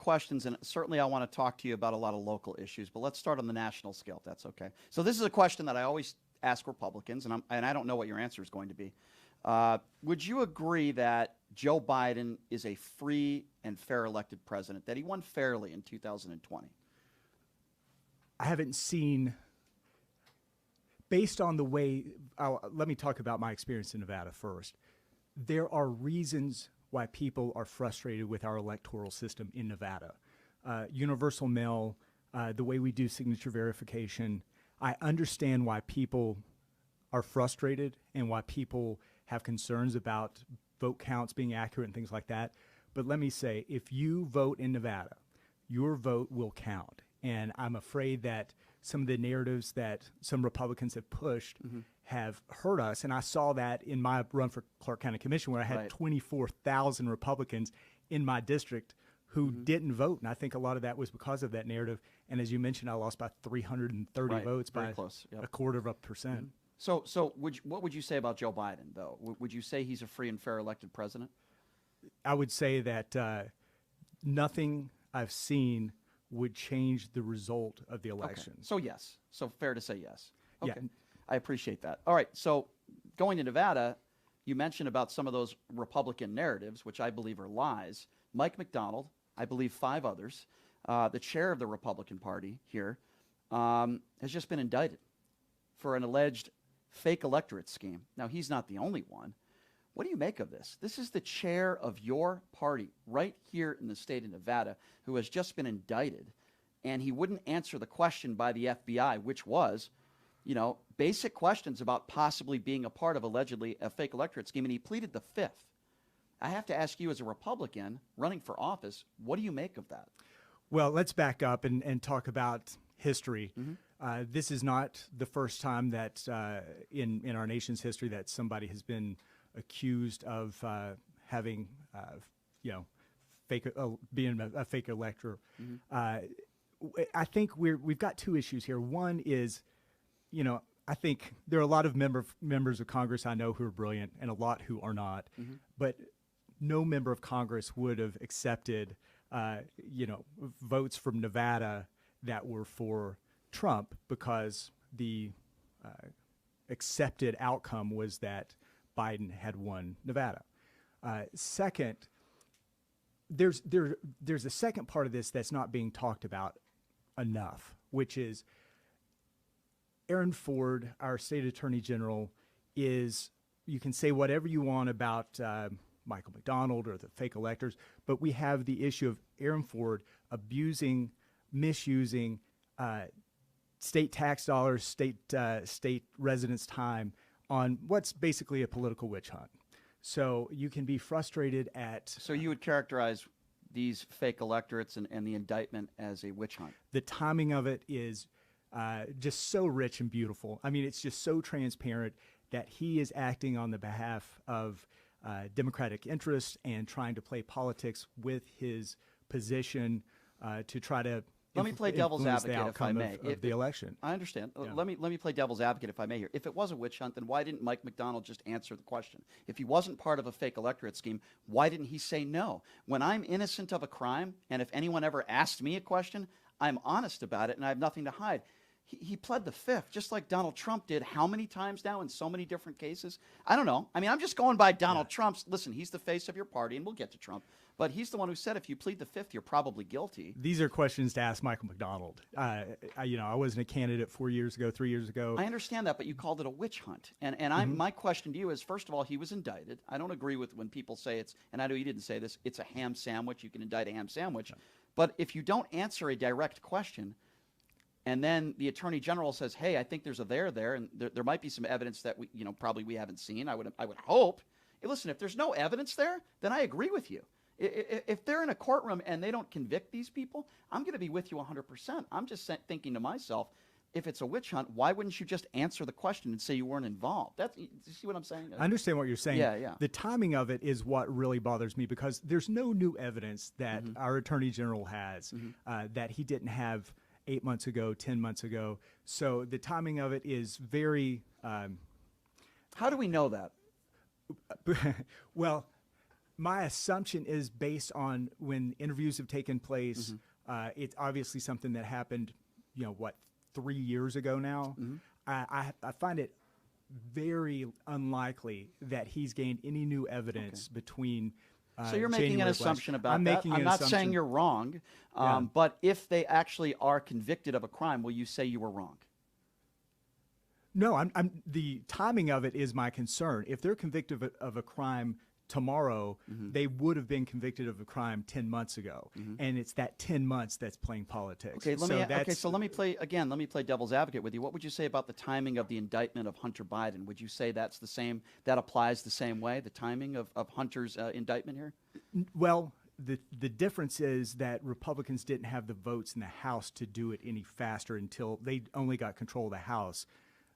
questions, and certainly I want to talk to you about a lot of local issues, but let's start on the national scale, if that's okay. So this is a question that I always ask Republicans, and I don't know what your answer is going to be. Would you agree that Joe Biden is a free and fair elected president, that he won fairly in 2020? I haven't seen, based on the way, let me talk about my experience in Nevada first. There are reasons why people are frustrated with our electoral system in Nevada. Universal mail, the way we do signature verification. I understand why people are frustrated and why people have concerns about vote counts being accurate and things like that. But let me say, if you vote in Nevada, your vote will count. And I'm afraid that some of the narratives that some Republicans have pushed have hurt us. And I saw that in my run for Clark County Commission, where I had 24,000 Republicans in my district who didn't vote. And I think a lot of that was because of that narrative. And as you mentioned, I lost by 330 votes, very by close. Yep. a quarter of a percent. So what would you say about Joe Biden, though? Would you say he's a free and fair elected president? I would say that nothing I've seen would change the result of the election. Okay. So yes. So fair to say yes. Okay. Yeah. I appreciate that. All right. So going to Nevada, you mentioned about some of those Republican narratives, which I believe are lies. Mike McDonald, I believe 5 others, the chair of the Republican Party here, has just been indicted for an alleged fake electorate scheme. Now, he's not the only one. What do you make of this? This is the chair of your party right here in the state of Nevada who has just been indicted, and he wouldn't answer the question by the FBI, which was, you know, basic questions about possibly being a part of allegedly a fake electorate scheme, and he pleaded the 5th. I have to ask you, as a Republican running for office, what do you make of that? Well, let's back up and talk about history. This is not the first time that in our nation's history that somebody has been accused of having, being a fake elector. I think we've got 2 issues here. One is, I think there are a lot of members of Congress I know who are brilliant and a lot who are not, but no member of Congress would have accepted, votes from Nevada that were for Trump, because the accepted outcome was that Biden had won Nevada. Second, there's a second part of this that's not being talked about enough, which is Aaron Ford, our state attorney general, is, you can say whatever you want about Michael McDonald or the fake electors, but we have the issue of Aaron Ford misusing state tax dollars, state residents' time on what's basically a political witch hunt. So you can be frustrated at... So you would characterize these fake electorates and the indictment as a witch hunt? The timing of it is just so rich and beautiful. I mean, it's just so transparent that he is acting on the behalf of Democratic interests and trying to play politics with his position to try to... Let me play devil's advocate, if I may. Of the election. I understand. Yeah. Let me play devil's advocate, if I may here. If it was a witch hunt, then why didn't Mike McDonald just answer the question? If he wasn't part of a fake electorate scheme, why didn't he say no? When I'm innocent of a crime, and if anyone ever asked me a question, I'm honest about it, and I have nothing to hide. He pled the 5th, just like Donald Trump did how many times now in so many different cases? I don't know. I mean, I'm just going by Donald Trump's. Listen, he's the face of your party, and we'll get to Trump. But he's the one who said if you plead the 5th, you're probably guilty. These are questions to ask Michael McDonald. I wasn't a candidate 4 years ago, 3 years ago. I understand that, but you called it a witch hunt. And my question to you is, first of all, he was indicted. I don't agree with when people say it's, and I know you didn't say this, it's a ham sandwich. You can indict a ham sandwich. But if you don't answer a direct question, and then the Attorney General says, hey, I think there's a there, and there might be some evidence that probably we haven't seen. I would hope. Hey, listen, if there's no evidence there, then I agree with you. If they're in a courtroom and they don't convict these people, I'm going to be with you 100%. I'm just thinking to myself, if it's a witch hunt, why wouldn't you just answer the question and say you weren't involved? Do you see what I'm saying? I understand what you're saying. Yeah. The timing of it is what really bothers me, because there's no new evidence that our Attorney General has that he didn't have 8 months ago, 10 months ago. So the timing of it is very... How do we know that? Well, My assumption is based on when interviews have taken place. It's obviously something that happened, 3 years ago now. I find it very unlikely that he's gained any new evidence between. So you're making January an of last- assumption about I'm that. making I'm an not assumption. saying you're wrong, Yeah. but if they actually are convicted of a crime, will you say you were wrong? No, I'm the timing of it is my concern. If they're convicted of a crime tomorrow, they would have been convicted of a crime 10 months ago, and it's that 10 months that's playing politics. Okay, so let me play devil's advocate with you. What would you say about the timing of the indictment of Hunter Biden? Would you say that's the same, that applies the same way, the timing of Hunter's indictment here? Well, the difference is that Republicans didn't have the votes in the House to do it any faster until they only got control of the House,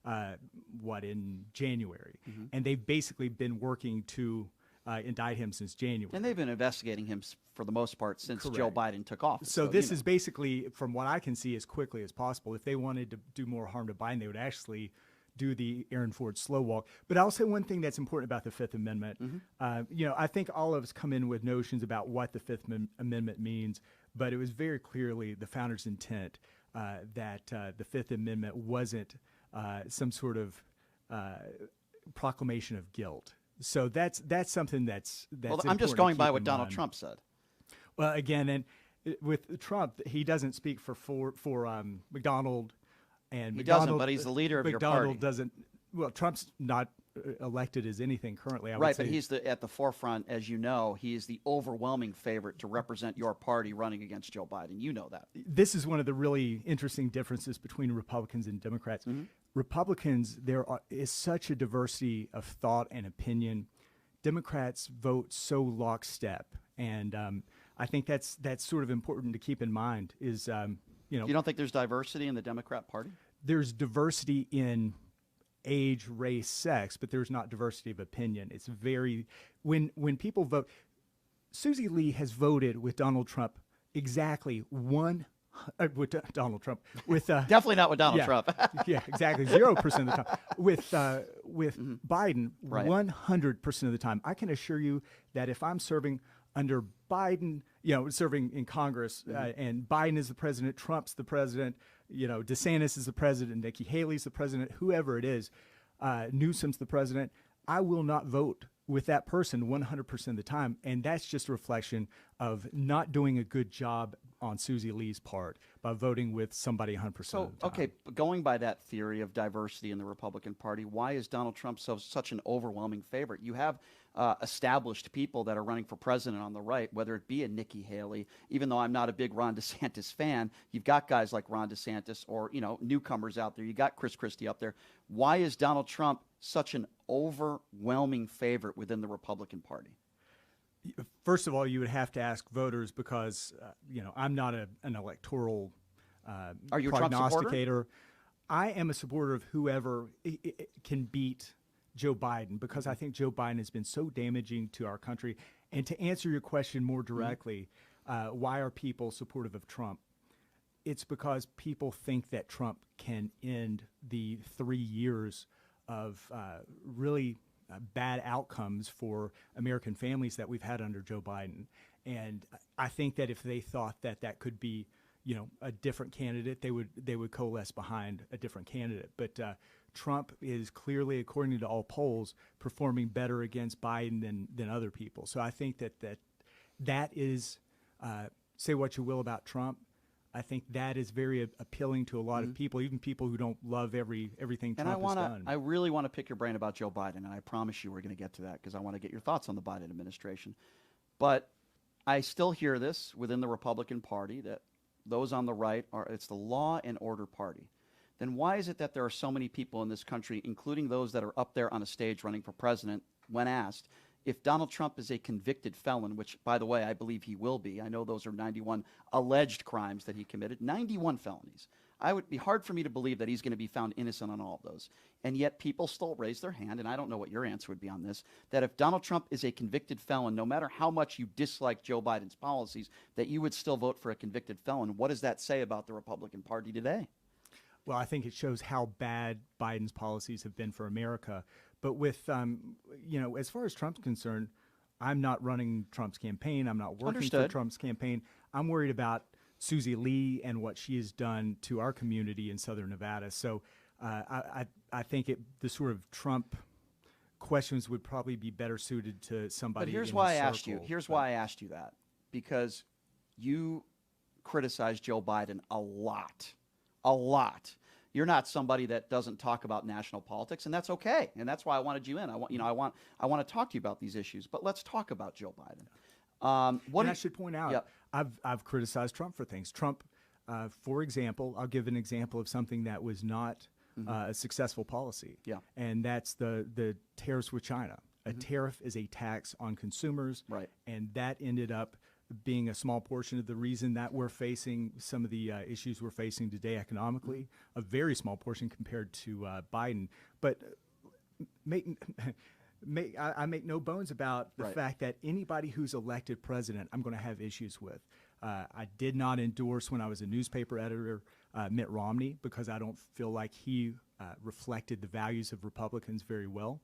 in January. And they've basically been working to indict him since January. And they've been investigating him for the most part since Joe Correct. Biden took office. So this is basically, from what I can see, as quickly as possible. If they wanted to do more harm to Biden, they would actually do the Aaron Ford slow walk. But I'll say one thing that's important about the Fifth Amendment. I think all of us come in with notions about what the Fifth Amendment means, but it was very clearly the founders' intent that the Fifth Amendment wasn't some sort of proclamation of guilt. So that's something that's well, I'm just important to going by keep what in Donald mind. Trump said. Well, again, and with Trump, he doesn't speak for McDonald, and He McDonald, doesn't, but he's the leader of your McDonald party. doesn't. Well, Trump's not elected as anything currently. I would Right, say. but he's at the forefront, as you know. He is the overwhelming favorite to represent your party running against Joe Biden. You know that. This is one of the really interesting differences between Republicans and Democrats. Republicans, is such a diversity of thought and opinion. Democrats vote so lockstep, and I think that's sort of important to keep in mind. Is You don't think there's diversity in the Democrat Party? there's diversity in age, race, sex, but there's not diversity of opinion. It's very when people vote. Susie Lee has voted with Donald Trump exactly with Donald Trump with Definitely not with Donald yeah, Trump. yeah, exactly 0% of the time. With Biden, Right. 100% of the time. I can assure you that if I'm serving under Biden, serving in Congress, and Biden is the president, Trump's the president, DeSantis is the president, Nikki Haley's the president, whoever it is, Newsom's the president, I will not vote with that person 100% of the time. And that's just a reflection of not doing a good job on Susie Lee's part by voting with somebody 100% So, of the time. okay, going by that theory of diversity in the Republican Party, why is Donald Trump such an overwhelming favorite? You have established people that are running for president on the right, whether it be a Nikki Haley, even though I'm not a big Ron DeSantis fan, you've got guys like Ron DeSantis or, newcomers out there. You got Chris Christie up there. Why is Donald Trump such an overwhelming favorite within the Republican Party? First of all, you would have to ask voters because, I'm not an electoral Are you a Trump supporter? prognosticator. I am a supporter of whoever can beat Joe Biden because I think Joe Biden has been so damaging to our country. And to answer your question more directly, why are people supportive of Trump? It's because people think that Trump can end the 3 years of really bad outcomes for American families that we've had under Joe Biden. And I think that if they thought that that could be, a different candidate, they would coalesce behind a different candidate. But Trump is clearly, according to all polls, performing better against Biden than other people. So I think that is, say what you will about Trump, I think that is very appealing to a lot of people, even people who don't love everything Trump has done. I really want to pick your brain about Joe Biden, and I promise you we're going to get to that because I want to get your thoughts on the Biden administration. But I still hear this within the Republican Party that those on the right it's the law and order party. Then why is it that there are so many people in this country, including those that are up there on a stage running for president, when asked if Donald Trump is a convicted felon, which, by the way, I believe he will be. I know those are 91 alleged crimes that he committed, 91 felonies. It would be hard for me to believe that he's going to be found innocent on all of those. And yet people still raise their hand, and I don't know what your answer would be on this, that if Donald Trump is a convicted felon, no matter how much you dislike Joe Biden's policies, that you would still vote for a convicted felon. What does that say about the Republican Party today? Well, I think it shows how bad Biden's policies have been for America. But with, as far as Trump's concerned, I'm not running Trump's campaign. I'm not working for Understood. Trump's campaign. I'm worried about Susie Lee and what she has done to our community in Southern Nevada. So I think the sort of Trump questions would probably be better suited to somebody. But here's in why I his asked you. circle. Here's But why I asked you that. Because you criticize Joe Biden a lot. A lot. You're not somebody that doesn't talk about national politics, and that's okay. And that's why I wanted you in. I want to talk to you about these issues. But let's talk about Joe Biden. And I should point out, Yep. I've criticized Trump for things. Trump, for example, I'll give an example of something that was not a successful policy. Yeah. And that's the tariffs with China. A tariff is a tax on consumers. Right. And that ended up being a small portion of the reason that we're facing some of the issues we're facing today economically. A very small portion compared to Biden. But I make no bones about the Right. fact that anybody who's elected president, I'm going to have issues with. I did not endorse, when I was a newspaper editor, Mitt Romney, because I don't feel like he reflected the values of Republicans very well.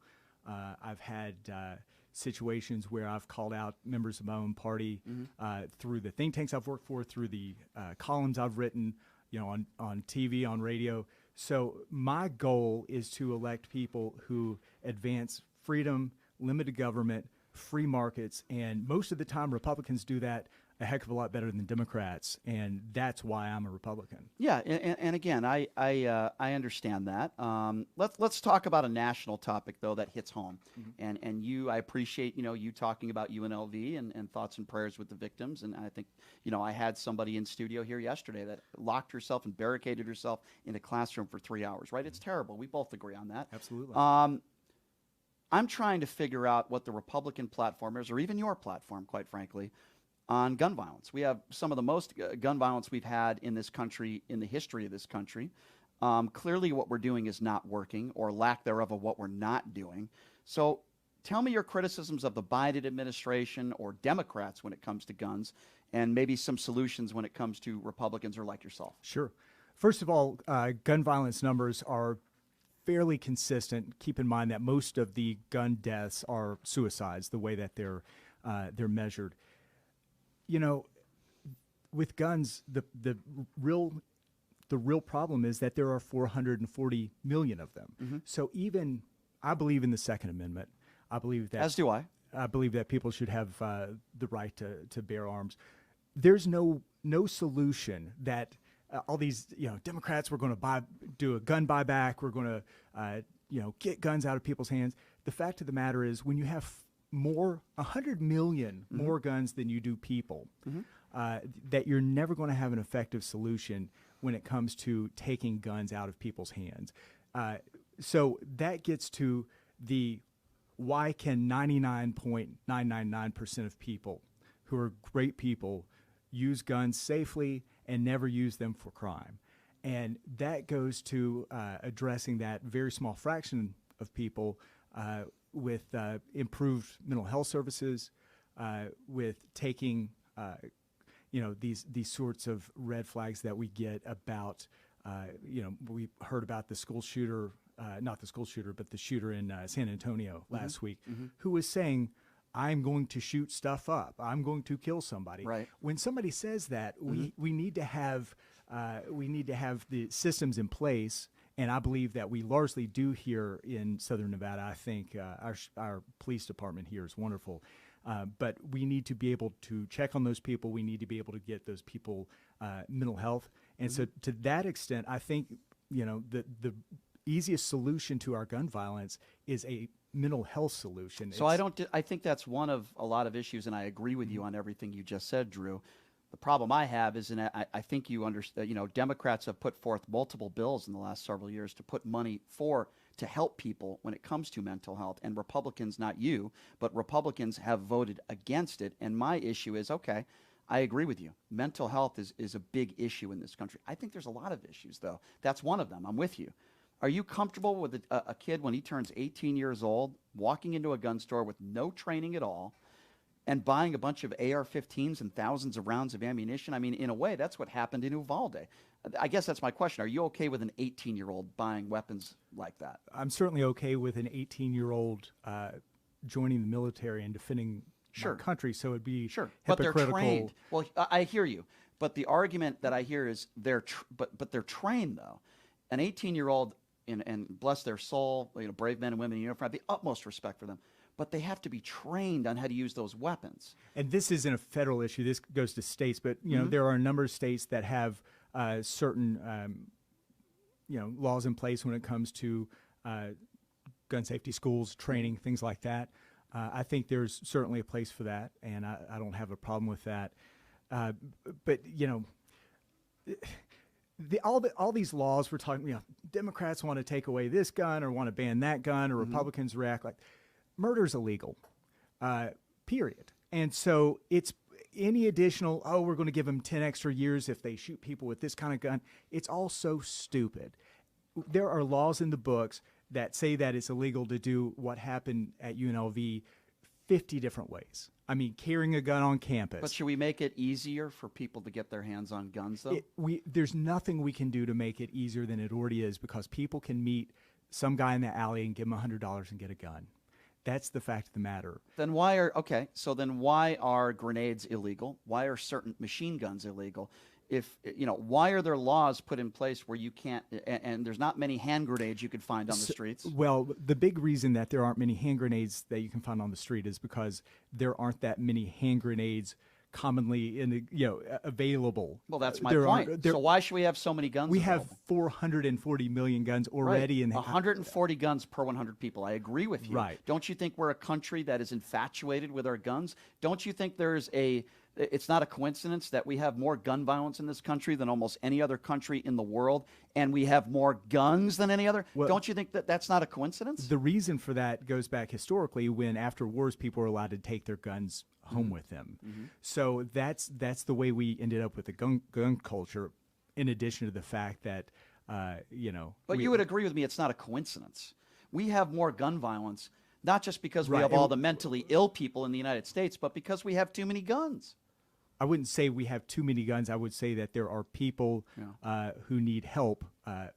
I've had situations where I've called out members of my own party through the think tanks I've worked for, through the columns I've written, on TV, on radio. So my goal is to elect people who advance freedom, limited government, free markets, and most of the time Republicans do that a heck of a lot better than Democrats, and that's why I'm a Republican. Yeah, and again, I understand that. Let's talk about a national topic though that hits home, and I appreciate you talking about UNLV and thoughts and prayers with the victims, and I think I had somebody in studio here yesterday that locked herself and barricaded herself in a classroom for 3 hours. Right? It's terrible. We both agree on that. Absolutely. I'm trying to figure out what the Republican platform is, or even your platform, quite frankly, on gun violence. We have some of the most gun violence we've had in this country, in the history of this country. Clearly what we're doing is not working, or lack thereof of what we're not doing. So tell me your criticisms of the Biden administration or Democrats when it comes to guns, and maybe some solutions when it comes to Republicans or like yourself. Sure. First of all, gun violence numbers are fairly consistent. Keep in mind that most of the gun deaths are suicides, the way that they're measured. With guns, the real problem is that there are 440 million of them. So I believe in the Second Amendment. I believe that, As do I. I believe that people should have the right to bear arms. There's no solution that all these Democrats, we're going to do a gun buyback. We're going to get guns out of people's hands. The fact of the matter is, when you have 100 million more guns than you do people, that you're never going to have an effective solution when it comes to taking guns out of people's hands. So that gets to why can 99.999% of people who are great people use guns safely and never use them for crime? And that goes to addressing that very small fraction of people with improved mental health services, with taking these sorts of red flags that we get about we heard about the school shooter, not the school shooter, but the shooter in San Antonio last week, who was saying, I'm going to shoot stuff up, I'm going to kill somebody. Right. When somebody says that, we need to have the systems in place. And I believe that we largely do here in Southern Nevada. I think our police department here is wonderful. But we need to be able to check on those people. We need to be able to get those people mental health. And so to that extent, I think, the easiest solution to our gun violence is a mental health solution. So I think that's one of a lot of issues, and I agree with you on everything you just said, Drew. The problem I have is, and I think you understand, Democrats have put forth multiple bills in the last several years to put money to help people when it comes to mental health, and Republicans, not you, but Republicans have voted against it. And my issue is, okay, I agree with you. Mental health is a big issue in this country. I think there's a lot of issues, though. That's one of them. I'm with you. Are you comfortable with a kid when he turns 18 years old walking into a gun store with no training at all and buying a bunch of AR-15s and thousands of rounds of ammunition? I mean, in a way, that's what happened in Uvalde. I guess that's my question. Are you okay with an 18-year-old buying weapons like that? I'm certainly okay with an 18-year-old joining the military and defending Sure. country, so it'd be Sure, but they're hypocritical. trained. Well, I hear you, but the argument that I hear is but they're trained though. An 18-year-old, and bless their soul, brave men and women in uniform, I have the utmost respect for them, but they have to be trained on how to use those weapons. And this isn't a federal issue. This goes to states, but Mm-hmm. there are a number of states that have certain laws in place when it comes to gun safety schools, training, things like that. I think there's certainly a place for that, and I don't have a problem with that. But all these laws we're talking, Democrats want to take away this gun or want to ban that gun, or Republicans react like murder's illegal, period. And so it's any additional, we're going to give them 10 extra years if they shoot people with this kind of gun. It's all so stupid. There are laws in the books that say that it's illegal to do what happened at UNLV 50 different ways. I mean, carrying a gun on campus. But should we make it easier for people to get their hands on guns, though? There's nothing we can do to make it easier than it already is, because people can meet some guy in the alley and give him $100 and get a gun. That's the fact of the matter. Then why are grenades illegal? Why are certain machine guns illegal? Why are there laws put in place where you can't, and there's not many hand grenades you could find on the streets? Well, the big reason that there aren't many hand grenades that you can find on the street is because there aren't that many hand grenades commonly available. Well, that's my point. So why should we have so many guns? We available? have 440 million guns already in the 140 guns per 100 people. I agree with you. Right. Don't you think we're a country that is infatuated with our guns? Don't you think it's not a coincidence that we have more gun violence in this country than almost any other country in the world, and we have more guns than any other? Well, don't you think that that's not a coincidence? The reason for that goes back historically, when after wars people were allowed to take their guns home with them. Mm-hmm. So that's the way we ended up with the gun culture, in addition to the fact that, But you would agree with me it's not a coincidence. We have more gun violence, not just because we Right. have all the mentally ill people in the United States, but because we have too many guns. I wouldn't say we have too many guns. I would say that there are people who need help,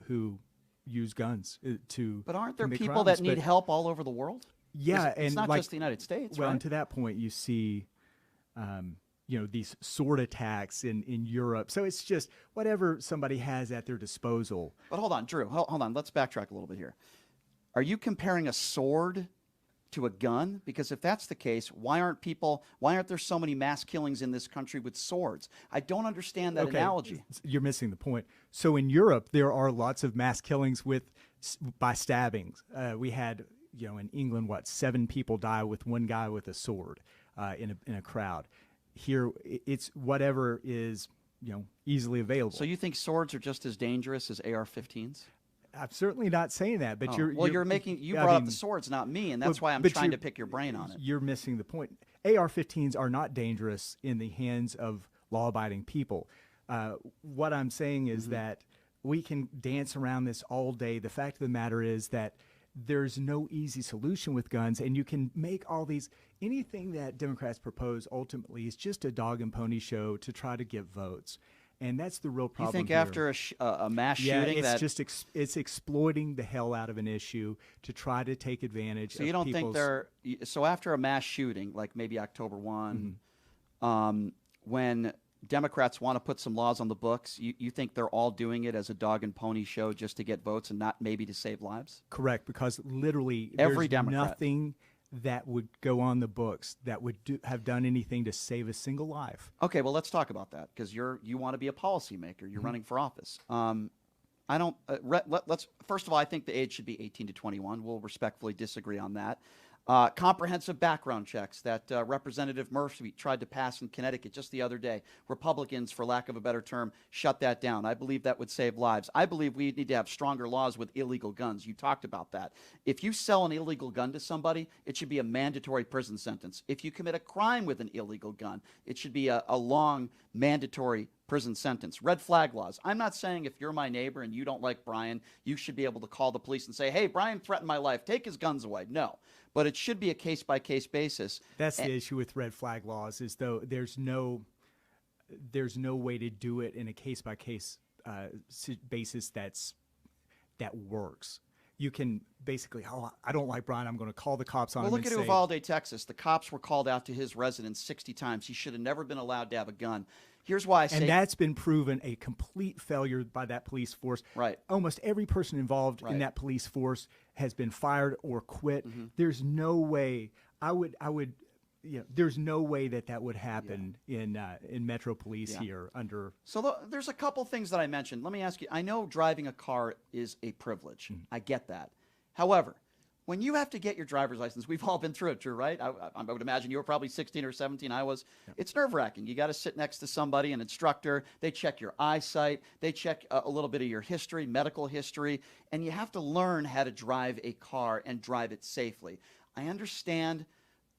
who use guns to. But aren't there commit people crimes. that need But- help all over the world? Yeah, It's and not like, just the United States, well, right? and to that point, you see, these sword attacks in Europe. So it's just whatever somebody has at their disposal. But hold on, Drew. Hold on. Let's backtrack a little bit here. Are you comparing a sword to a gun? Because if that's the case, why aren't there so many mass killings in this country with swords? I don't understand that analogy. You're missing the point. So in Europe, there are lots of mass killings by stabbings. We had, in England, 7 people die with one guy with a sword in a crowd. Here, it's whatever is easily available. So you think swords are just as dangerous as AR-15s? I'm certainly not saying that, but you brought up the swords, not me, and that's why I'm trying to pick your brain on it. You're missing the point. AR-15s are not dangerous in the hands of law-abiding people. What I'm saying is that we can dance around this all day. The fact of the matter is that there's no easy solution with guns, and you can make anything that Democrats propose ultimately is just a dog and pony show to try to get votes. And that's the real problem. You think here. after a mass shooting, it's exploiting the hell out of an issue to try to take advantage. So you don't think so after a mass shooting, like maybe October 1, when Democrats want to put some laws on the books, you think they're all doing it as a dog and pony show just to get votes and not maybe to save lives? Correct, because literally Every there's Democrat. nothing that would go on the books that would have done anything to save a single life. Okay, well, let's talk about that, because you want to be a policymaker. You're running for office. I don't. Let's first of all, I think the age should be 18 to 21. We'll respectfully disagree on that. Comprehensive background checks that Representative Murphy tried to pass in Connecticut just the other day. Republicans, for lack of a better term, shut that down. I believe that would save lives. I believe we need to have stronger laws with illegal guns. You talked about that. If you sell an illegal gun to somebody, it should be a mandatory prison sentence. If you commit a crime with an illegal gun, it should be a long mandatory prison sentence. Red flag laws. I'm not saying if you're my neighbor and you don't like Brian, you should be able to call the police and say, hey, Brian threatened my life. Take his guns away. No. But it should be a case-by-case basis. That's the issue with red flag laws, is though there's no way to do it in a case-by-case basis that works. you can basically, oh, I don't like Brian, I'm going to call the cops on Well, him look and at say, Uvalde, Texas. The cops were called out to his residence 60 times. He should have never been allowed to have a gun. Here's why I say and that's been proven a complete failure by that police force. Right. Almost every person involved Right. in that police force has been fired or quit. There's no way there's no way that would happen in Metro Police here under. So there's a couple things that I mentioned. Let me ask you. I know driving a car is a privilege. I get that. However, when you have to get your driver's license, we've all been through it, Drew, right? I would imagine you were probably 16 or 17. I was. It's nerve-wracking. You got to sit next to somebody, an instructor. They check your eyesight. They check a little bit of your history, medical history, and you have to learn how to drive a car and drive it safely. I understand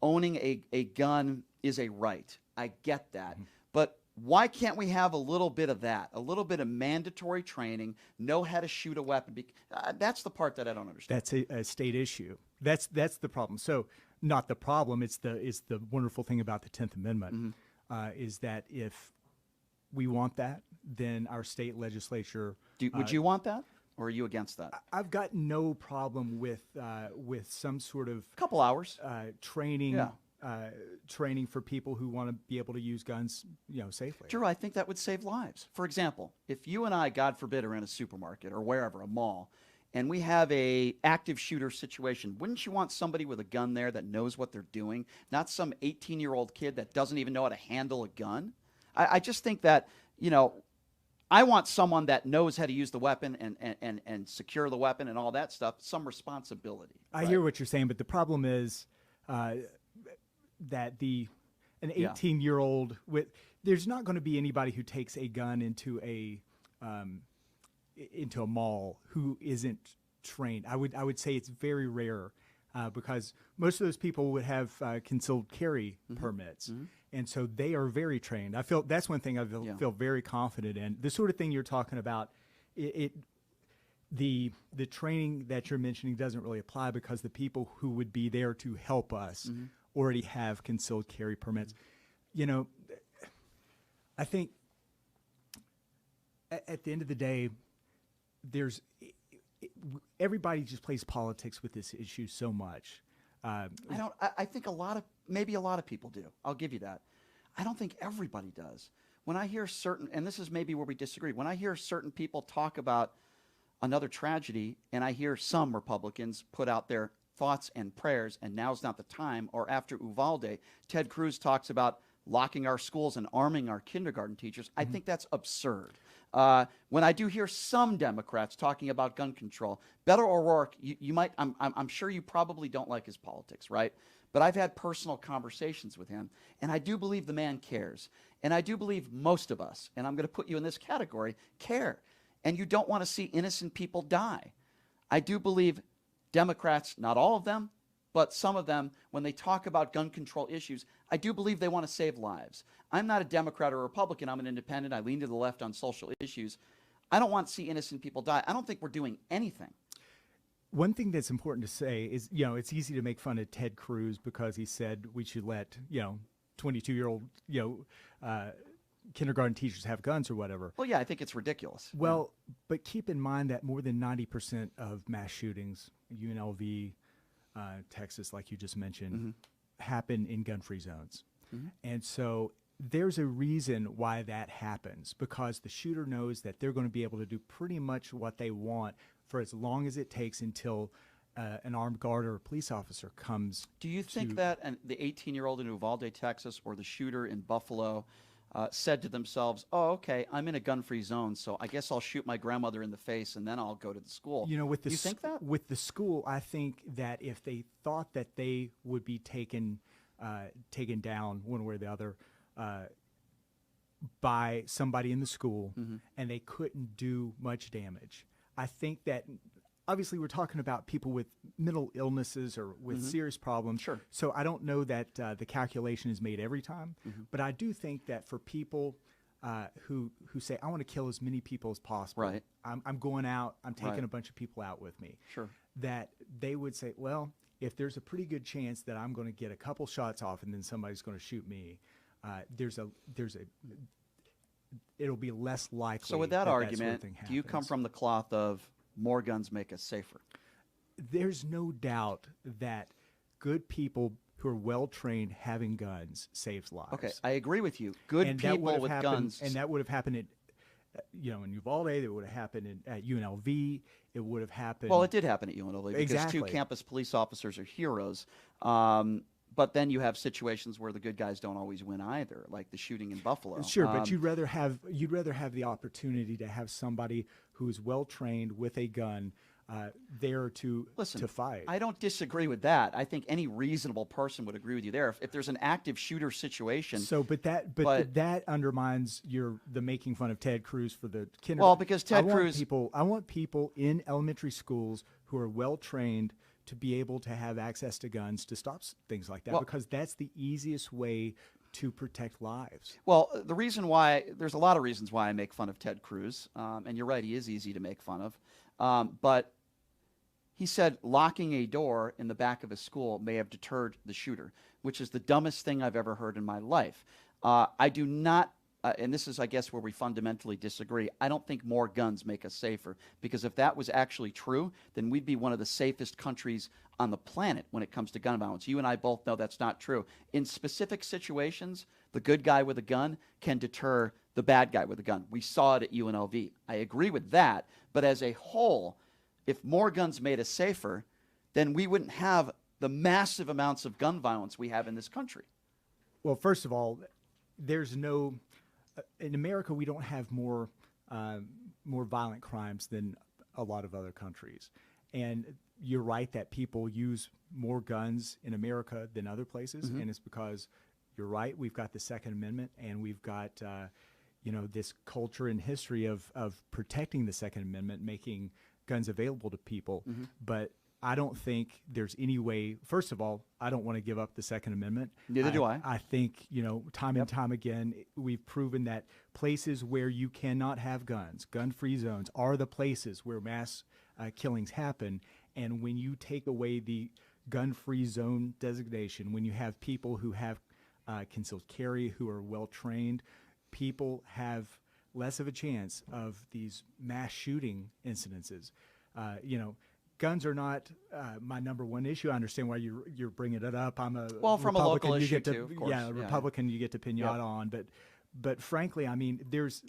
owning a gun is a right. I get that. But why can't we have a little bit of that, a little bit of mandatory training, know how to shoot a weapon? That's the part that I don't understand. That's a state issue. That's the problem. So not the problem. It's the wonderful thing about the 10th Amendment is that if we want that, then our state legislature. Would you want that, or are you against that? I've got no problem with some sort of A couple hours. training. Yeah. Training for people who want to be able to use guns, safely. Drew, I think that would save lives. For example, if you and I, God forbid, are in a supermarket or wherever, a mall, and we have a active shooter situation, wouldn't you want somebody with a gun there that knows what they're doing, not some 18-year-old kid that doesn't even know how to handle a gun? I just think that, I want someone that knows how to use the weapon and secure the weapon and all that stuff, some responsibility. I hear what you're saying, but the problem is that an 18-year-old there's not going to be anybody who takes a gun into a mall who isn't trained. I would say it's very rare because most of those people would have concealed carry permits, and so they are very trained. I feel that's one thing I feel very confident in. The sort of thing you're talking about, the training that you're mentioning doesn't really apply because the people who would be there to help us already have concealed carry permits. I think at the end of the day, everybody just plays politics with this issue so much. I think maybe a lot of people do. I'll give you that. I don't think everybody does. When I hear and this is maybe where we disagree, when I hear certain people talk about another tragedy, and I hear some Republicans put out their thoughts and prayers, and now's not the time, or after Uvalde, Ted Cruz talks about locking our schools and arming our kindergarten teachers. I think that's absurd. When I do hear some Democrats talking about gun control, Beto O'Rourke, you might, I'm sure you probably don't like his politics, right? But I've had personal conversations with him, and I do believe the man cares. And I do believe most of us, and I'm going to put you in this category, care. And you don't want to see innocent people die. I do believe Democrats, not all of them, but some of them, when they talk about gun control issues, I do believe they want to save lives. I'm not a Democrat or a Republican. I'm an independent. I lean to the left on social issues. I don't want to see innocent people die. I don't think we're doing anything. One thing that's important to say is, it's easy to make fun of Ted Cruz because he said we should let, 22-year-old, kindergarten teachers have guns or whatever. Well, yeah, I think it's ridiculous. Well, but keep in mind that more than 90% of mass shootings, UNLV, Texas, like you just mentioned, happen in gun-free zones. And so there's a reason why that happens, because the shooter knows that they're going to be able to do pretty much what they want for as long as it takes until an armed guard or a police officer comes. Do you think that the 18-year-old in Uvalde, Texas, or the shooter in Buffalo said to themselves, oh, okay, I'm in a gun-free zone, so I guess I'll shoot my grandmother in the face and then I'll go to the school. Do you think that? With the school, I think that if they thought that they would be taken down one way or the other by somebody in the school and they couldn't do much damage, I think that obviously we're talking about people with mental illnesses or with serious problems. Sure. So I don't know that the calculation is made every time, but I do think that for people who say, I want to kill as many people as possible, right. I'm going out, I'm taking right. a bunch of people out with me, sure. that they would say, well, if there's a pretty good chance that I'm going to get a couple shots off and then somebody's going to shoot me, it'll be less likely. So with that argument, sort of thing do you come happens. from the cloth of more guns make us safer? there's no doubt that good people who are well trained having guns saves lives. Okay, I agree with you. Good And that would people have with happened, guns. and that would have happened at, in Uvalde. It would have happened at UNLV. It would have happened. Well, it did happen at UNLV because Exactly. two campus police officers are heroes. But then you have situations where the good guys don't always win either, like the shooting in Buffalo. Sure, but you'd rather have the opportunity to have somebody who's well trained with a gun there to fight. I don't disagree with that. I think any reasonable person would agree with you there. If there's an active shooter situation, So, but that undermines the making fun of Ted Cruz for the kindergarten. Well, because Ted Cruz- I want people in elementary schools who are well trained to be able to have access to guns to stop things like that, Well- because that's the easiest way to protect lives. well, the reason why there's a lot of reasons why I make fun of Ted Cruz, and you're right, he is easy to make fun of. But he said locking a door in the back of a school may have deterred the shooter, which is the dumbest thing I've ever heard in my life. I do not, and this is, I guess, where we fundamentally disagree. I don't think more guns make us safer, because if that was actually true, then we'd be one of the safest countries on the planet when it comes to gun violence. You and I both know that's not true. In specific situations, the good guy with a gun can deter the bad guy with a gun. We saw it at UNLV. I agree with that, but as a whole, if more guns made us safer, then we wouldn't have the massive amounts of gun violence we have in this country. Well, first of all, there's no in America we don't have more violent crimes than a lot of other countries, and you're right that people use more guns in America than other places, and it's because you're right, we've got the Second Amendment, and we've got this culture and history of protecting the Second Amendment, making guns available to people. But I don't think there's any way. First of all, I don't want to give up the Second Amendment. Neither do I. I think, time and time again, we've proven that places where you cannot have guns, gun-free zones, are the places where mass killings happen. And when you take away the gun-free zone designation, when you have people who have concealed carry, who are well-trained, people have less of a chance of these mass shooting incidences. Guns are not my number one issue. I understand why you're bringing it up. I'm a from a Republican. local You issue get to, too, of course. yeah, a Republican. You get to pinata on, but frankly, I mean, there's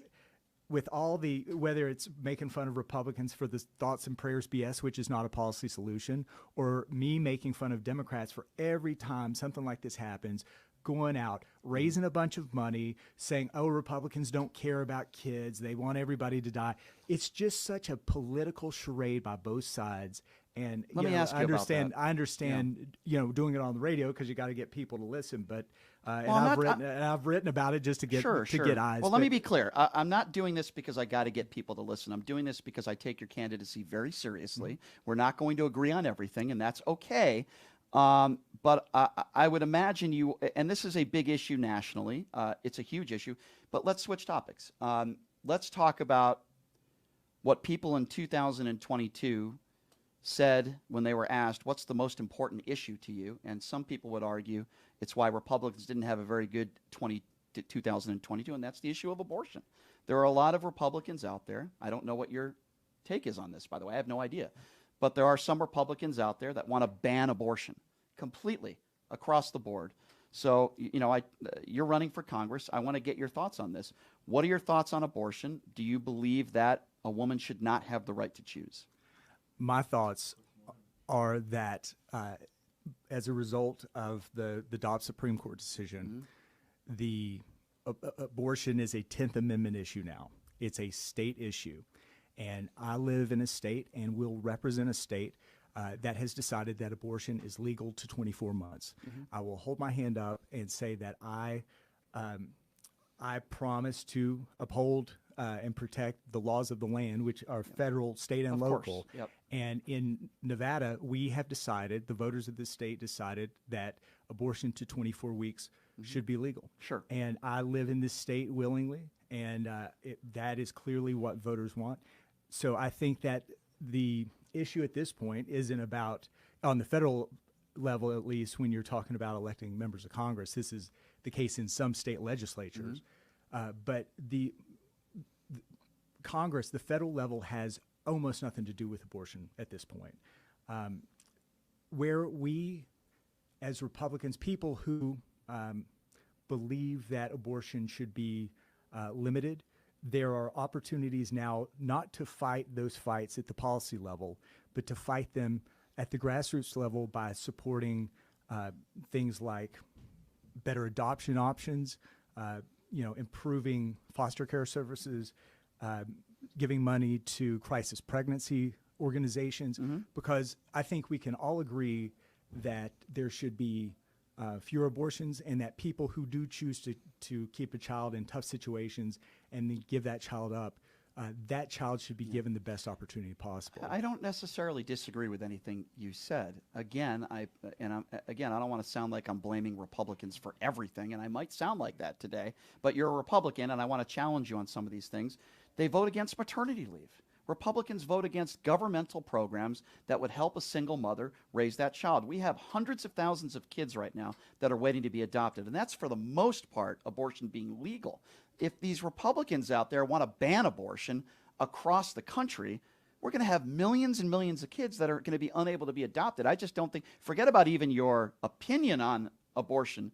with all the whether it's making fun of Republicans for the thoughts and prayers BS, which is not a policy solution, or me making fun of Democrats for every time something like this happens, going out, raising a bunch of money, saying, oh, Republicans don't care about kids. They want everybody to die. It's just such a political charade by both sides. And Let me ask you about that. I understand, doing it on the radio because you got to get people to listen. But I've written about it just to get get eyes. Well, let me be clear. I'm not doing this because I got to get people to listen. I'm doing this because I take your candidacy very seriously. We're not going to agree on everything, and that's okay. But I would imagine you, and this is a big issue nationally. It's a huge issue. But let's switch topics. Let's talk about what people in 2022 said when they were asked, what's the most important issue to you? And some people would argue it's why Republicans didn't have a very good 2022, and that's the issue of abortion. There are a lot of Republicans out there. I don't know what your take is on this, by the way. I have no idea. But there are some Republicans out there that want to ban abortion completely across the board. So, you're running for Congress. I want to get your thoughts on this. What are your thoughts on abortion? Do you believe that a woman should not have the right to choose? My thoughts are that as a result of the Dobbs Supreme Court decision, the abortion is a 10th Amendment issue now. It's a state issue. And I live in a state and will represent a state that has decided that abortion is legal to 24 months. I will hold my hand up and say that I promise to uphold and protect the laws of the land, which are federal, state, and Of local. course. Yep. And in Nevada, we have decided, the voters of the state decided that abortion to 24 weeks should be legal. Sure. And I live in this state willingly, and that is clearly what voters want. So I think that the issue at this point isn't about, on the federal level at least, when you're talking about electing members of Congress, this is the case in some state legislatures. But the Congress, the federal level, has almost nothing to do with abortion at this point. where we, as Republicans, people who believe that abortion should be limited, there are opportunities now not to fight those fights at the policy level, but to fight them at the grassroots level by supporting things like better adoption options, improving foster care services, giving money to crisis pregnancy organizations, because I think we can all agree that there should be fewer abortions, and that people who do choose to keep a child in tough situations and then give that child up, that child should be given the best opportunity possible. I don't necessarily disagree with anything you said. Again, I don't want to sound like I'm blaming Republicans for everything, and I might sound like that today, but you're a Republican, and I want to challenge you on some of these things. They vote against maternity leave. Republicans vote against governmental programs that would help a single mother raise that child. We have hundreds of thousands of kids right now that are waiting to be adopted, and that's for the most part abortion being legal. If these Republicans out there want to ban abortion across the country, we're going to have millions and millions of kids that are going to be unable to be adopted. I just don't think, forget about even your opinion on abortion.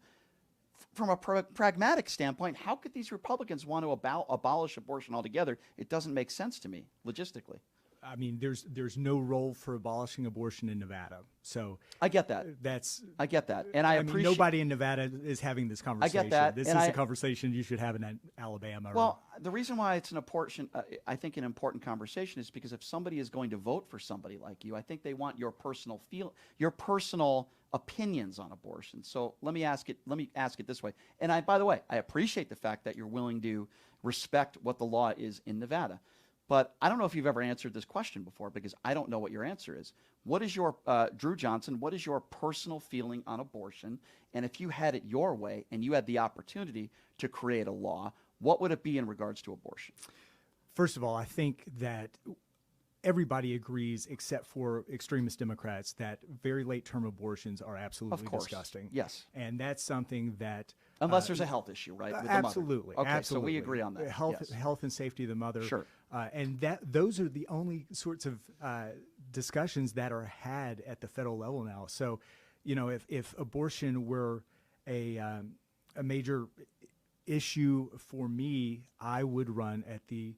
From a pragmatic standpoint, how could these Republicans want to abolish abortion altogether? It doesn't make sense to me, logistically. I mean, there's no role for abolishing abortion in Nevada. So I get that. I get that, and I appreciate. Mean, nobody in Nevada is having this conversation. I get that. This is a conversation you should have in Alabama. Well, the reason why it's an important, an important conversation is because if somebody is going to vote for somebody like you, I think they want your personal opinions on abortion. So let me ask it this way. And by the way, I appreciate the fact that you're willing to respect what the law is in Nevada. But I don't know if you've ever answered this question before, because I don't know what your answer is. What is your, Drew Johnson, what is your personal feeling on abortion? And if you had it your way and you had the opportunity to create a law, what would it be in regards to abortion? First of all, I think that everybody agrees, except for extremist Democrats, that very late-term abortions are absolutely disgusting. Yes. And that's something that... Unless there's a health issue, right? With absolutely. The mother. Okay, absolutely. So we agree on that. Health and safety of the mother. Sure. And those are the only sorts of discussions that are had at the federal level now. So, if abortion were a major issue for me, I would run at the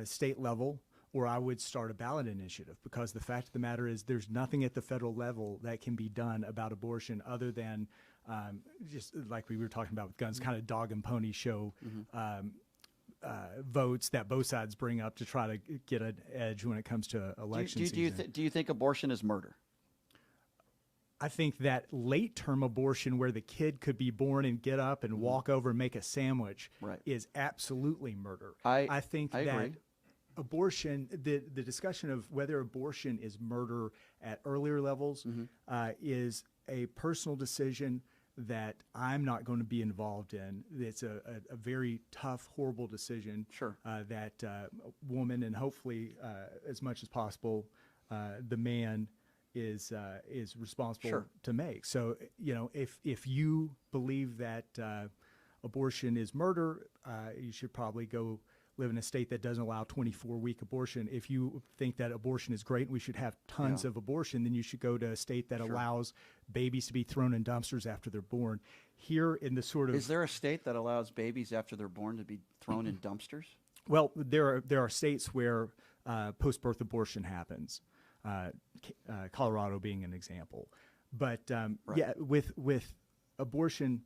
state level, or I would start a ballot initiative, because the fact of the matter is there's nothing at the federal level that can be done about abortion other than just like we were talking about with guns, kind of dog and pony show votes that both sides bring up to try to get an edge when it comes to election season. Do you think abortion is murder? I think that late-term abortion, where the kid could be born and get up and walk over and make a sandwich, is absolutely murder. I think that agree. Abortion, the discussion of whether abortion is murder at earlier levels is a personal decision that I'm not going to be involved in. It's a very tough, horrible decision that a woman, and hopefully as much as possible the man, is responsible to make. So, if you believe that abortion is murder, you should probably go live in a state that doesn't allow 24-week abortion. If you think that abortion is great and we should have tons of abortion, then you should go to a state that allows babies to be thrown in dumpsters after they're born. Here in the sort of... Is there a state that allows babies after they're born to be thrown in dumpsters? Well, there are states where post-birth abortion happens, Colorado being an example. But with abortion,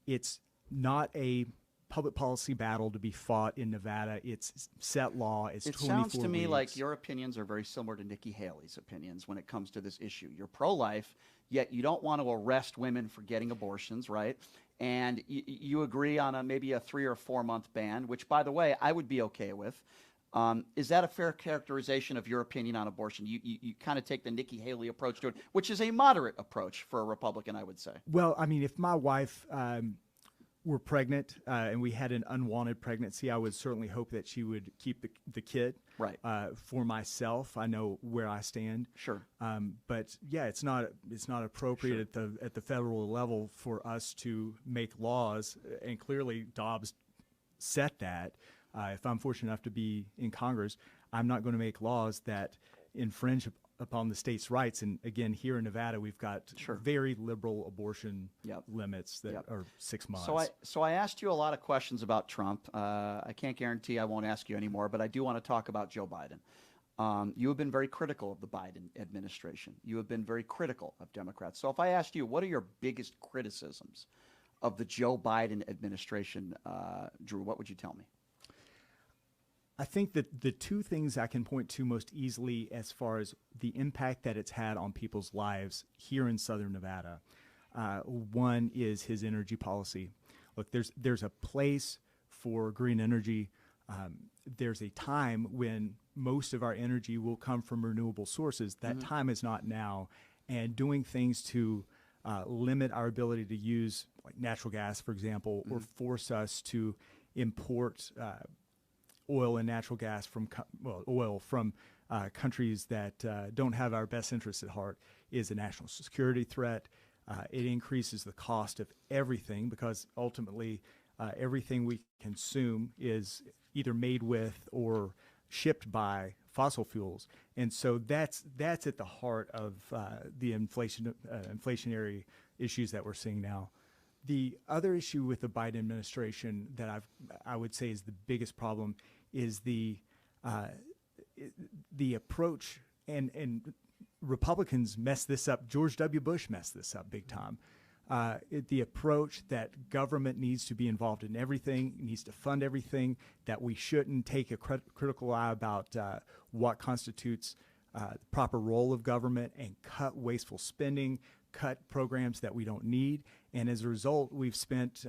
it's not a public policy battle to be fought in Nevada. It's set law. It's 24 weeks. It sounds to me like your opinions are very similar to Nikki Haley's opinions when it comes to this issue. You're pro-life, yet you don't want to arrest women for getting abortions, right? And you agree on maybe a 3 or 4 month ban, which, by the way, I would be okay with. Is that a fair characterization of your opinion on abortion? You kind of take the Nikki Haley approach to it, which is a moderate approach for a Republican, I would say. Well, I mean, if my wife were pregnant and we had an unwanted pregnancy, I would certainly hope that she would keep the kid. Right. For myself, I know where I stand. Sure. But yeah, it's not appropriate at the federal level for us to make laws, and clearly Dobbs set that. If I'm fortunate enough to be in Congress, I'm not going to make laws that infringe upon the state's rights. And again, here in Nevada, we've got Sure. very liberal abortion Yep. limits that Yep. are 6 months. So I asked you a lot of questions about Trump. I can't guarantee I won't ask you anymore, but I do want to talk about Joe Biden. You have been very critical of the Biden administration. You have been very critical of Democrats. So if I asked you, what are your biggest criticisms of the Joe Biden administration, Drew, what would you tell me? I think that the two things I can point to most easily as far as the impact that it's had on people's lives here in Southern Nevada, one is his energy policy. Look, there's a place for green energy. There's a time when most of our energy will come from renewable sources. That time is not now. And doing things to limit our ability to use like natural gas, for example, or force us to import oil and natural gas from countries that don't have our best interests at heart is a national security threat. It increases the cost of everything because ultimately everything we consume is either made with or shipped by fossil fuels, and so that's at the heart of the inflationary issues that we're seeing now. The other issue with the Biden administration that I would say is the biggest problem is the approach, and Republicans messed this up. George W. Bush messed this up big time. The approach that government needs to be involved in everything, needs to fund everything, that we shouldn't take a critical eye about what constitutes the proper role of government and cut wasteful spending, cut programs that we don't need. And as a result, we've spent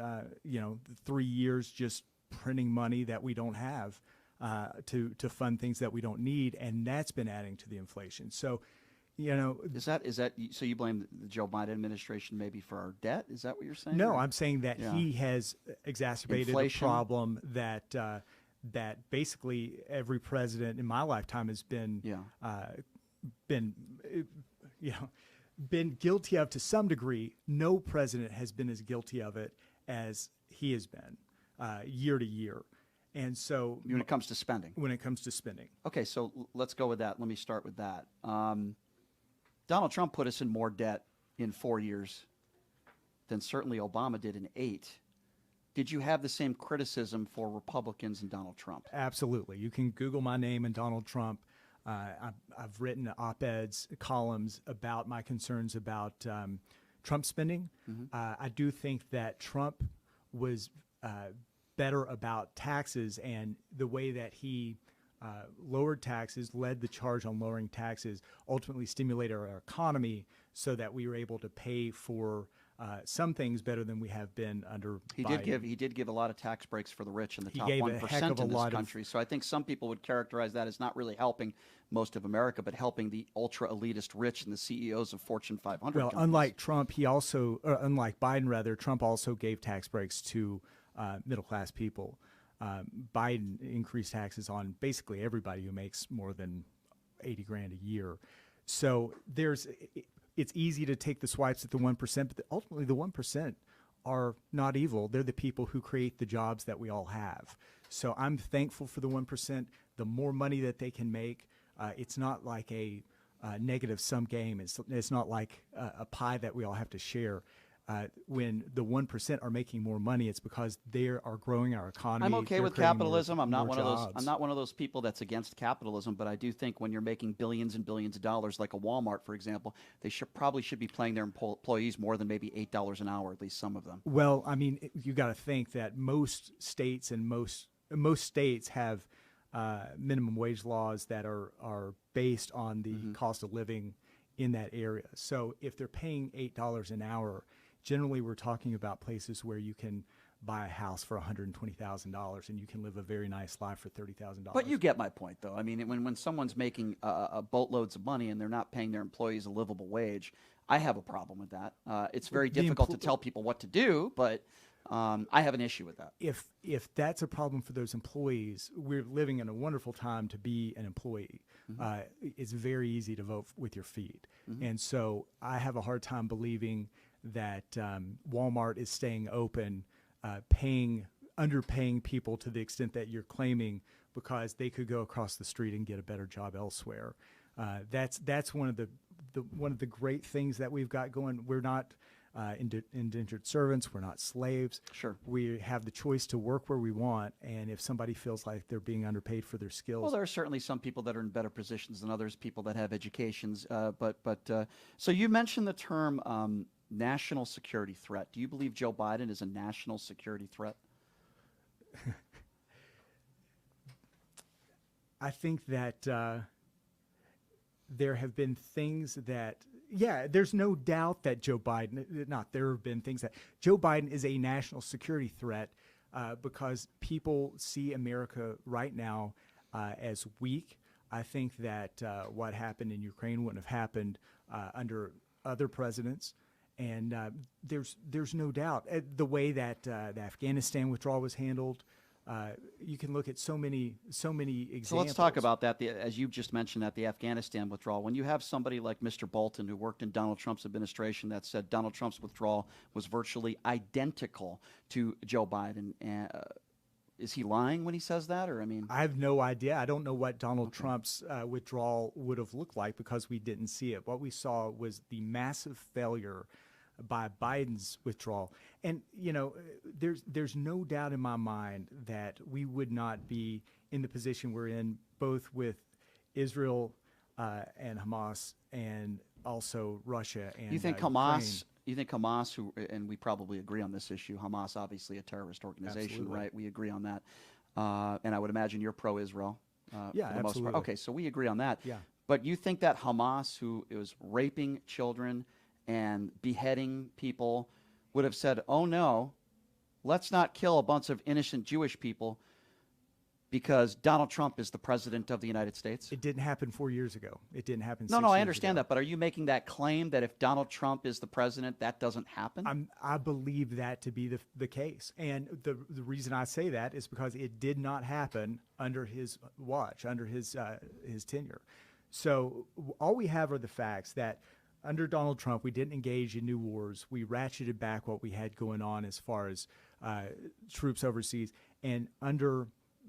3 years just printing money that we don't have to fund things that we don't need, and that's been adding to the inflation. So, Is that so? You blame the Joe Biden administration maybe for our debt? Is that what you're saying? no, or- I'm saying that Yeah. he has exacerbated Inflation. a problem that basically every president in my lifetime has been been been guilty of to some degree. No president has been as guilty of it as he has been year to year. And so when it comes to spending. Okay, so let's go with that. Let me start with that. Donald Trump put us in more debt in 4 years than certainly Obama did in 8. Did you have the same criticism for Republicans and Donald Trump? Absolutely. You can Google my name and Donald Trump. I've written op-eds, columns about my concerns about Trump spending. I do think that Trump was better about taxes, and the way that he lowered taxes, led the charge on lowering taxes, ultimately stimulated our economy so that we were able to pay for some things better than we have been under Biden. He did give a lot of tax breaks for the rich and the He top gave a 1% heck of a in this lot of- country. So I think some people would characterize that as not really helping most of America, but helping the ultra elitist rich and the CEOs of Fortune 500 Well, companies. unlike Biden, rather, Trump also gave tax breaks to middle class people. Biden increased taxes on basically everybody who makes more than 80 grand a year. So it's easy to take the swipes at the 1%, but ultimately the 1% are not evil. They're the people who create the jobs that we all have. So I'm thankful for the 1%. The more money that they can make, it's not like a negative sum game. It's not like a pie that we all have to share. When the 1% are making more money, it's because they are growing our economy. I'm okay They're with creating capitalism. I'm not more one of those. jobs. I'm not one of those people that's against capitalism. But I do think when you're making billions and billions of dollars, like a Walmart, for example, they probably should be paying their employees more than maybe $8 an hour. At least some of them. Well, I mean, you got to think that most states and most states have minimum wage laws that are based on the cost of living in that area. So if they're paying $8 an hour, generally we're talking about places where you can buy a house for $120,000 and you can live a very nice life for $30,000. But you get my point, though. I mean, when someone's making boatloads of money and they're not paying their employees a livable wage, I have a problem with that. It's very difficult to tell people what to do, but I have an issue with that. If that's a problem for those employees, we're living in a wonderful time to be an employee. It's very easy to vote with your feet. And so I have a hard time believing that Walmart is staying open, underpaying people to the extent that you're claiming because they could go across the street and get a better job elsewhere. That's one of the great things that we've got going. We're not indentured servants. We're not slaves. Sure. We have the choice to work where we want, and if somebody feels like they're being underpaid for their skills, Well, there are certainly some people that are in better positions than others, people that have educations. So you mentioned the term national security threat. Do you believe Joe Biden is a national security threat? I think that there have been things that, yeah, there's no doubt that Joe Biden is a national security threat because people see America right now as weak. I think that what happened in Ukraine wouldn't have happened under other presidents. And there's no doubt the way that the Afghanistan withdrawal was handled. You can look at so many examples. So let's talk about that. As you just mentioned, that the Afghanistan withdrawal. When you have somebody like Mr. Bolton, who worked in Donald Trump's administration, that said Donald Trump's withdrawal was virtually identical to Joe Biden, is he lying when he says that? Or I have no idea. I don't know what Donald Trump's withdrawal would have looked like because we didn't see it. What we saw was the massive failure by Biden's withdrawal. And, there's no doubt in my mind that we would not be in the position we're in, both with Israel and Hamas and also Russia and you think Ukraine. Hamas, and we probably agree on this issue, Hamas obviously a terrorist organization, Absolutely. right? We agree on that. And I would imagine you're pro-Israel. Yeah, for the most absolutely. part. Okay, so we agree on that. Yeah. But you think that Hamas, who is raping children and beheading people, would have said, oh no, let's not kill a bunch of innocent Jewish people because Donald Trump is the president of the United States? It didn't happen 4 years ago. It didn't happen 6 No, I years understand ago. that, but are you making that claim that if Donald Trump is the president, that doesn't happen? I believe that to be the case. And the reason I say that is because it did not happen under his watch, under his tenure. So all we have are the facts that under Donald Trump, we didn't engage in new wars. We ratcheted back what we had going on as far as troops overseas. And under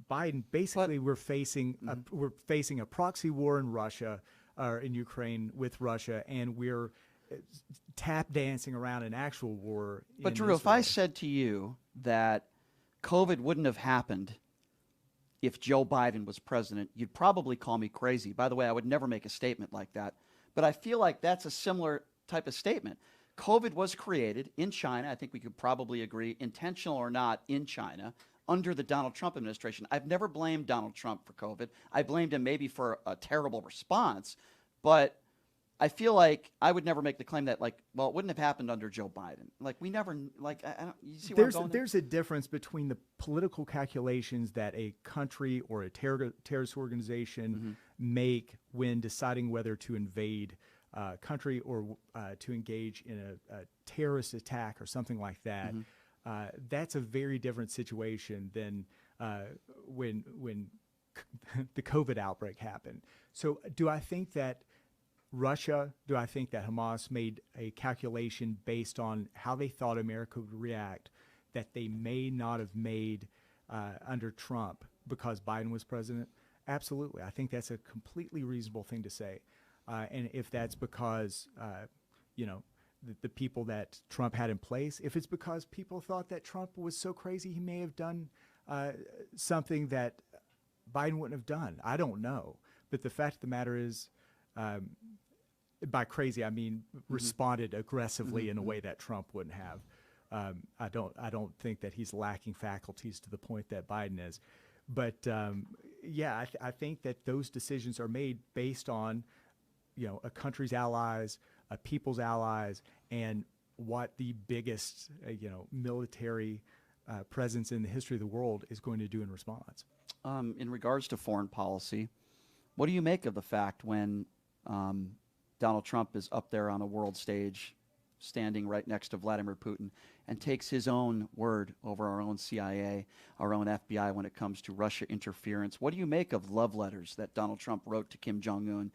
Biden, basically, we're facing a proxy war in Russia, or in Ukraine with Russia, and we're tap dancing around an actual war. But Drew, if I said to you that COVID wouldn't have happened if Joe Biden was president, you'd probably call me crazy. By the way, I would never make a statement like that. But I feel like that's a similar type of statement. COVID was created in China. I think we could probably agree, intentional or not, in China under the Donald Trump administration. I've never blamed Donald Trump for COVID. I blamed him maybe for a terrible response. But I feel like I would never make the claim that, like, well, it wouldn't have happened under Joe Biden. Like, we never, like, I don't, you see where I'm going? There's a difference between the political calculations that a country or a terrorist organization make when deciding whether to invade a country or to engage in a terrorist attack or something like that. That's a very different situation than when the COVID outbreak happened. So do I think that do I think that Hamas made a calculation based on how they thought America would react that they may not have made under Trump because Biden was president? Absolutely. I think that's a completely reasonable thing to say. And if that's because, the people that Trump had in place, if it's because people thought that Trump was so crazy he may have done something that Biden wouldn't have done, I don't know. But the fact of the matter is, by crazy, I mean responded aggressively in a way that Trump wouldn't have. I don't think that he's lacking faculties to the point that Biden is. But I think that those decisions are made based on, a country's allies, a people's allies, and what the biggest, military presence in the history of the world is going to do in response. In regards to foreign policy, what do you make of the fact when Donald Trump is up there on a world stage, standing right next to Vladimir Putin, and takes his own word over our own CIA, our own FBI when it comes to Russia interference? What do you make of love letters that Donald Trump wrote to Kim Jong-un?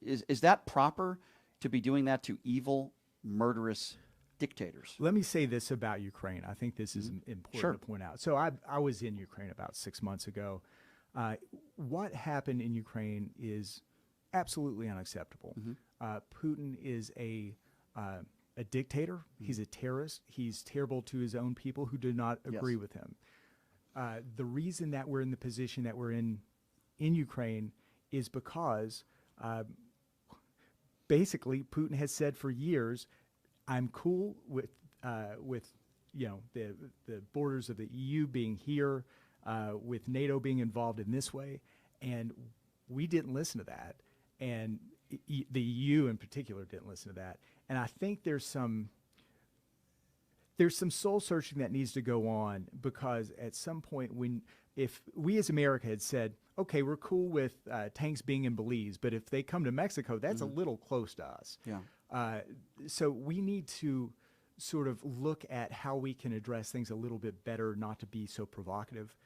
Is that proper to be doing that to evil, murderous dictators? Let me say this about Ukraine. I think this is important Sure. to point out. So I was in Ukraine about 6 months ago. What happened in Ukraine is absolutely unacceptable. Putin is a dictator. He's a terrorist. He's terrible to his own people who do not agree Yes. with him. The reason that we're in the position that we're in Ukraine is because basically Putin has said for years, "I'm cool with the borders of the EU being here, with NATO being involved in this way," and we didn't listen to that, and the EU in particular didn't listen to that. And I think there's some soul searching that needs to go on, because at some point, if we as America had said, okay, we're cool with tanks being in Belize, but if they come to Mexico, that's a little close to us. Yeah. So we need to sort of look at how we can address things a little bit better, not to be so provocative.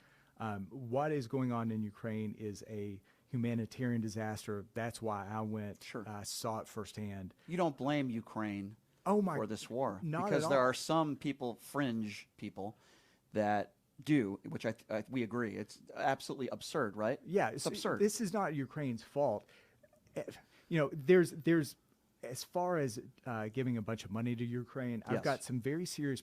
What is going on in Ukraine is a humanitarian disaster. That's why I went, Sure. saw it firsthand. You don't blame Ukraine for this war, not because at there all. are some people, fringe people, that do, which we agree. It's absolutely absurd, right? Yeah, It's absurd. This is not Ukraine's fault. There's as far as giving a bunch of money to Ukraine, I've Yes. got some very serious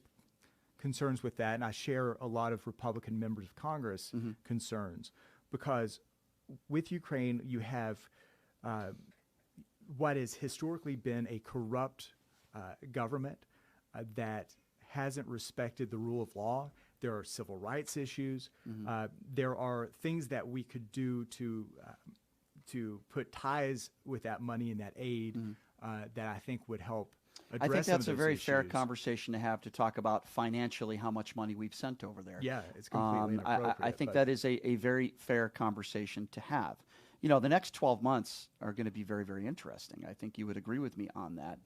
concerns with that, and I share a lot of Republican members of Congress concerns, because with Ukraine you have what has historically been a corrupt government that hasn't respected the rule of law. There are civil rights issues. There are things that we could do to put ties with that money and that aid that I think would help address I think some that's of a those very fair issues. conversation to have, to talk about financially how much money we've sent over there. Yeah, it's completely I inappropriate. think but- that is a very fair conversation to have. You know, the next 12 months are going to be very, very interesting. I think you would agree with me on that.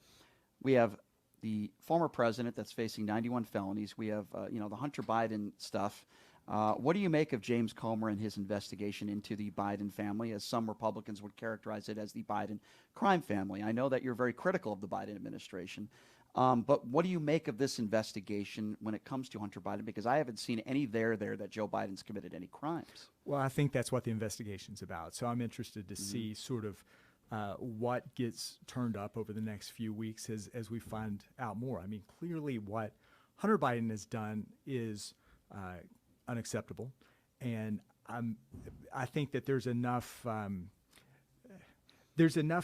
We have the former president that's facing 91 felonies. We have, the Hunter Biden stuff. What do you make of James Comer and his investigation into the Biden family, as some Republicans would characterize it as the Biden crime family? I know that you're very critical of the Biden administration, but what do you make of this investigation when it comes to Hunter Biden? Because I haven't seen any there that Joe Biden's committed any crimes. Well, I think that's what the investigation's about. So I'm interested to see sort of what gets turned up over the next few weeks as we find out more. I mean, clearly what Hunter Biden has done is unacceptable, and I think that there's enough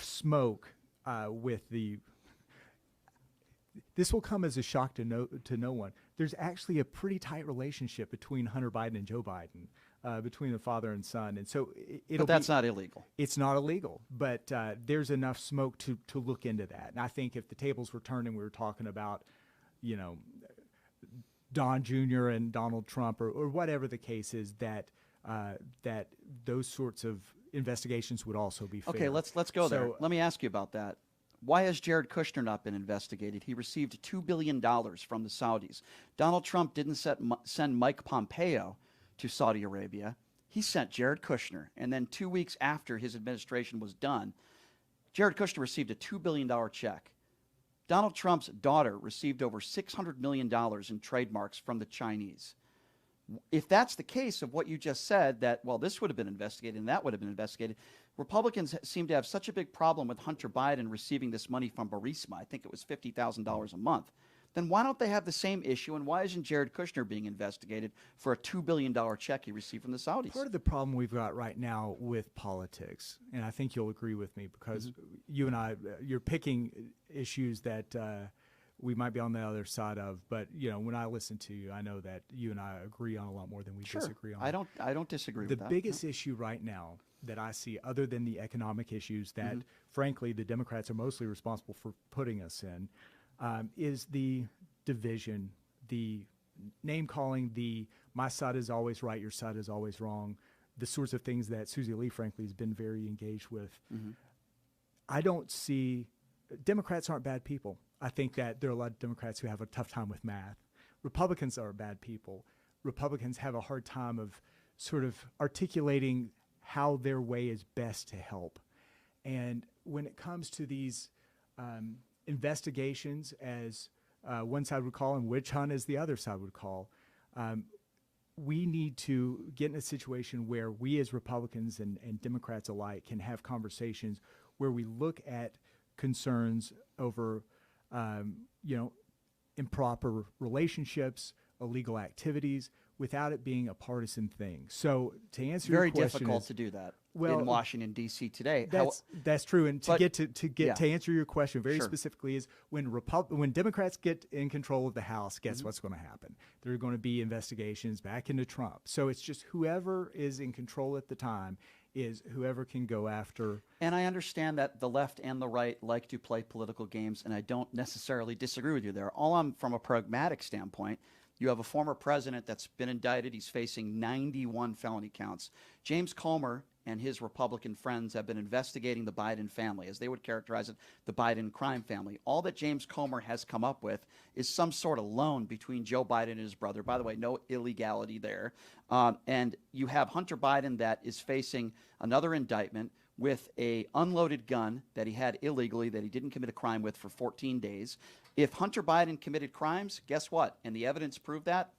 smoke with the. This will come as a shock to no one. There's actually a pretty tight relationship between Hunter Biden and Joe Biden, between the father and son, and so But that's not illegal. It's not illegal, but there's enough smoke to look into that. And I think if the tables were turned and we were talking about, Don Jr. and Donald Trump or whatever the case is, that those sorts of investigations would also be fair. Okay, let's go there. So, Let me ask you about that. Why has Jared Kushner not been investigated? He received $2 billion from the Saudis. Donald Trump didn't send Mike Pompeo to Saudi Arabia. He sent Jared Kushner. And then 2 weeks after his administration was done, Jared Kushner received a $2 billion check. Donald Trump's daughter received over $600 million in trademarks from the Chinese. If that's the case of what you just said, that, well, this would have been investigated and that would have been investigated, Republicans seem to have such a big problem with Hunter Biden receiving this money from Burisma. I think it was $50,000 a month. Then why don't they have the same issue, and why isn't Jared Kushner being investigated for a $2 billion check he received from the Saudis? part of the problem we've got right now with politics, and I think you'll agree with me, because you and I, you're picking issues that we might be on the other side of, but when I listen to you, I know that you and I agree on a lot more than we disagree on. I don't disagree The with that. biggest issue right now that I see, other than the economic issues that, frankly, the Democrats are mostly responsible for putting us in, is the division, the name calling, the my side is always right, your side is always wrong, the sorts of things that Susie Lee, frankly, has been very engaged with. I don't see, Democrats aren't bad people. I think that there are a lot of Democrats who have a tough time with math. Republicans are bad people. Republicans have a hard time of sort of articulating how their way is best to help. And when it comes to these investigations, as one side would call, and witch hunt as the other side would call, we need to get in a situation where we as Republicans and Democrats alike can have conversations where we look at concerns over, you know, improper relationships, illegal activities, without it being a partisan thing. So to answer Very your question, difficult is, to do that well, in Washington D.C. today. that's true. And but- to answer your question very Sure. specifically is when Democrats get in control of the House, guess Mm-hmm. what's going to happen? There are going to be investigations back into Trump. So it's just whoever is in control at the time is whoever can go after. And I understand that the left and the right like to play political games, and I don't necessarily disagree with you there. All I'm from a pragmatic standpoint, you have a former president that's been indicted. He's facing 91 felony counts. James Comer and his Republican friends have been investigating the Biden family, as they would characterize it, the Biden crime family. All that James Comer has come up with is some sort of loan between Joe Biden and his brother. By the way, no illegality there. And you have Hunter Biden that is facing another indictment with a unloaded gun that he had illegally, that he didn't commit a crime with for 14 days. If Hunter Biden committed crimes, guess what? And the evidence proved that,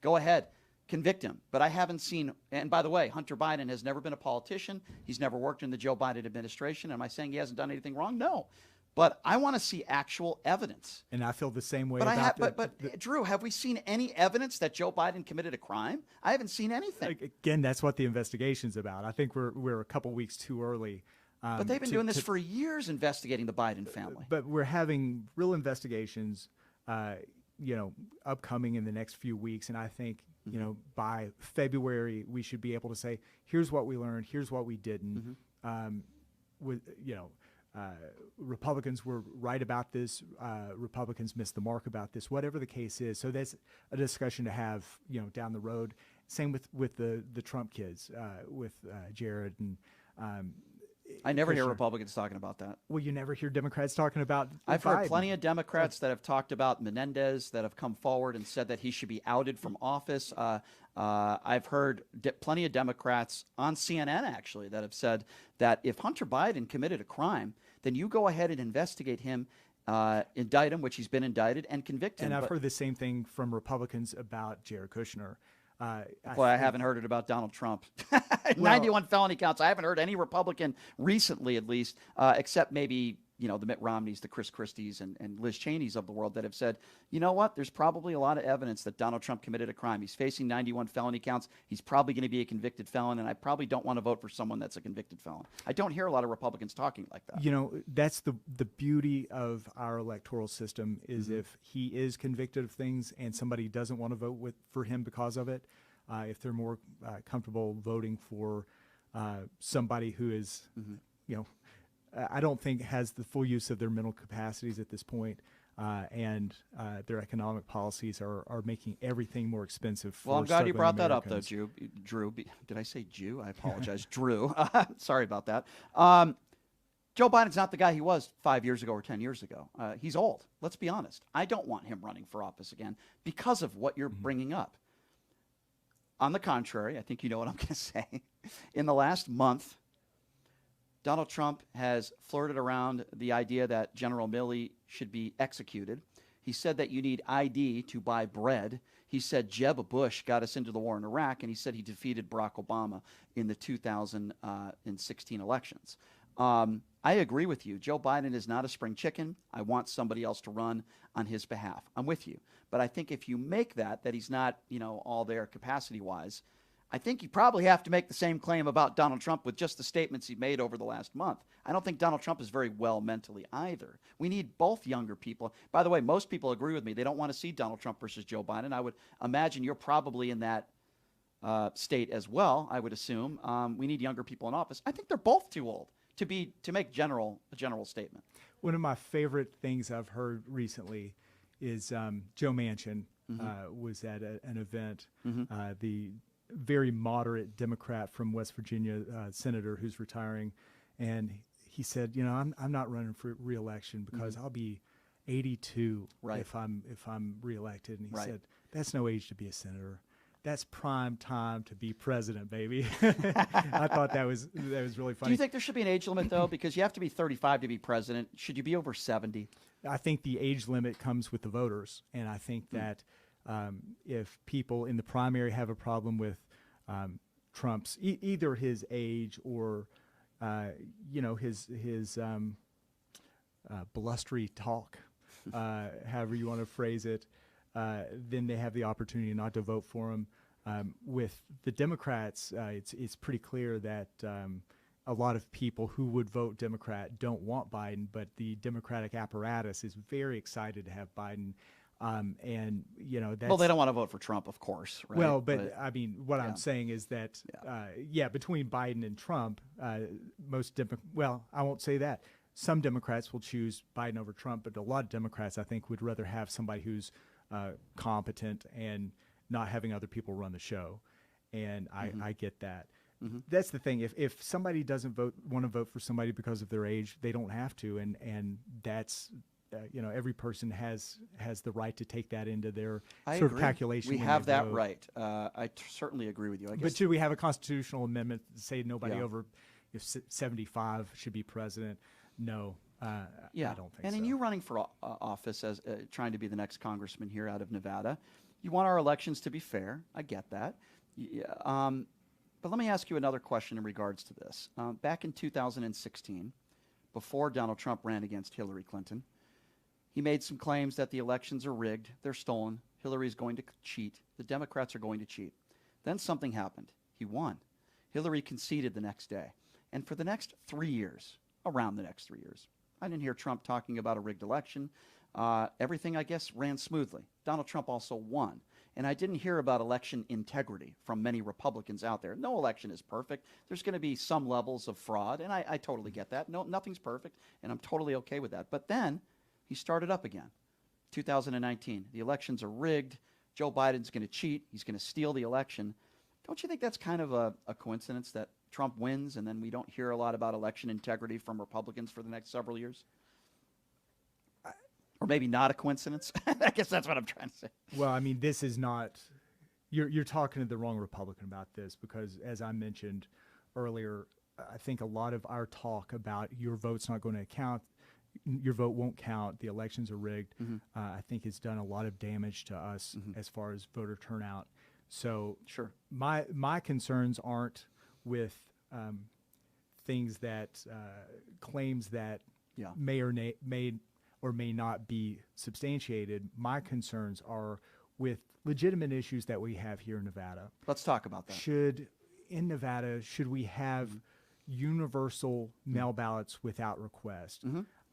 go ahead, convict him. But I haven't seen, and by the way, Hunter Biden has never been a politician. He's never worked in the Joe Biden administration. Am I saying he hasn't done anything wrong? No. But I want to see actual evidence. And I feel the same way But about Drew, have we seen any evidence that Joe Biden committed a crime? I haven't seen anything. again, that's what the investigation's about. I think we're a couple weeks too early. But they've been doing this for years, investigating the Biden family. But we're having real investigations, you know, upcoming in the next few weeks, and I think you know by February we should be able to say, here's what we learned, here's what we didn't. With you know. Republicans were right about this. Republicans missed the mark about this. Whatever the case is, so that's a discussion to have, you know, down the road. Same with the Trump kids, with Jared and. I never hear Kushner. Republicans talking about that. Well, you never hear Democrats talking about. I've heard Biden. plenty of Democrats that have talked about Menendez, that have come forward and said that he should be outed from office. I've heard plenty of Democrats on CNN actually that have said that if Hunter Biden committed a crime, then you go ahead and investigate him, indict him, which he's been indicted, and convict him. And I've But- heard the same thing from Republicans about Jared Kushner. Boy, I haven't heard it about Donald Trump. 91 felony counts. I haven't heard any Republican recently, at least, except maybe, you know, the Mitt Romneys, the Chris Christies, and Liz Cheney's of the world that have said, you know what, there's probably a lot of evidence that Donald Trump committed a crime. He's facing 91 felony counts. He's probably going to be a convicted felon, and I probably don't want to vote for someone that's a convicted felon. I don't hear a lot of Republicans talking like that. You know, that's the beauty of our electoral system is if he is convicted of things and somebody doesn't want to vote for him because of it, if they're more comfortable voting for somebody who is, you know, I don't think has the full use of their mental capacities at this point, and their economic policies are making everything more expensive. For Well, I'm glad you struggling brought that up, though, Americans. Drew. Did I say Jew? I apologize. Drew. Sorry about that. Joe Biden's not the guy he was 5 years ago or 10 years ago. He's old. Let's be honest. I don't want him running for office again because of what you're bringing up. On the contrary, I think you know what I'm going to say. In the last month, Donald Trump has flirted around the idea that General Milley should be executed. He said that you need ID to buy bread. He said Jeb Bush got us into the war in Iraq, and he said he defeated Barack Obama in the 2016 elections. I agree with you. Joe Biden is not a spring chicken. I want somebody else to run on his behalf. I'm with you. But I think if you make that he's not, you know, all there capacity-wise, I think you probably have to make the same claim about Donald Trump with just the statements he made over the last month. I don't think Donald Trump is very well mentally either. We need both younger people. By the way, most people agree with me. They don't want to see Donald Trump versus Joe Biden. I would imagine you're probably in that state as well, I would assume. We need younger people in office. I think they're both too old to make a general statement. One of my favorite things I've heard recently is Joe Manchin was at an event. The very moderate Democrat from West Virginia, senator who's retiring, and he said, you know, I'm not running for re-election because I'll be 82 if I'm reelected. And he said, that's no age to be a senator. That's prime time to be president, baby. I thought that was really funny. Do you think there should be an age limit, though? Because you have to be 35 to be president. Should you be over 70? I think the age limit comes with the voters, and I think that if people in the primary have a problem with Trump's either his age or his blustery talk, however you want to phrase it, then they have the opportunity not to vote for him. With the Democrats, it's pretty clear that a lot of people who would vote Democrat don't want Biden, but the Democratic apparatus is very excited to have Biden. And that's, well, they don't want to vote for Trump, of course. Right? Well, but I mean, what yeah. I'm saying is that, between Biden and Trump, well, I won't say that. Some Democrats will choose Biden over Trump, but a lot of Democrats, I think, would rather have somebody who's competent and not having other people run the show. And I get that. Mm-hmm. That's the thing. If somebody doesn't want to vote for somebody because of their age, they don't have to. And that's, every person has the right to take that into their of calculation. We have that right. I certainly agree with you. I guess. But should we have a constitutional amendment that say nobody over 75 should be president? No. I don't think so. And in you running for office as trying to be the next congressman here out of Nevada, you want our elections to be fair. I get that. But let me ask you another question in regards to this. Back in 2016, before Donald Trump ran against Hillary Clinton, he made some claims that the elections are rigged, they're stolen, Hillary's going to cheat, the Democrats are going to cheat. Then something happened. He won. Hillary conceded the next day. And for the next 3 years, around the next 3 years, I didn't hear Trump talking about a rigged election. Everything, I guess, ran smoothly. Donald Trump also won. And I didn't hear about election integrity from many Republicans out there. No election is perfect. There's going to be some levels of fraud, and I totally get that. No, nothing's perfect, and I'm totally okay with that. But then he started up again. 2019, the elections are rigged. Joe Biden's going to cheat. He's going to steal the election. Don't you think that's kind of a coincidence that Trump wins and then we don't hear a lot about election integrity from Republicans for the next several years? Or maybe not a coincidence. I guess that's what I'm trying to say. Well, I mean, this is not. You're talking to the wrong Republican about this because, as I mentioned earlier, I think a lot of our talk about your vote's not going to count, your vote won't count, the elections are rigged, I think has done a lot of damage to us as far as voter turnout. So, sure, my concerns aren't with things that claims that may or may not be substantiated. My concerns are with legitimate issues that we have here in Nevada. Let's talk about that. Should we have universal mail ballots without request?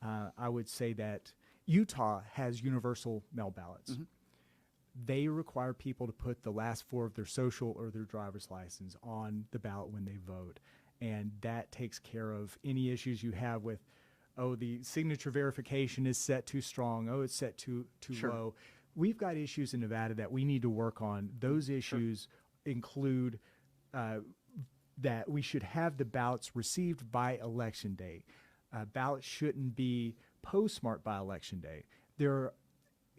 I would say that Utah has universal mail ballots. They require people to put the last four of their social or their driver's license on the ballot when they vote. And that takes care of any issues you have with, the signature verification is set too strong. It's set too low. We've got issues in Nevada that we need to work on. Those issues include that we should have the ballots received by Election Day. Ballots shouldn't be postmarked by Election Day.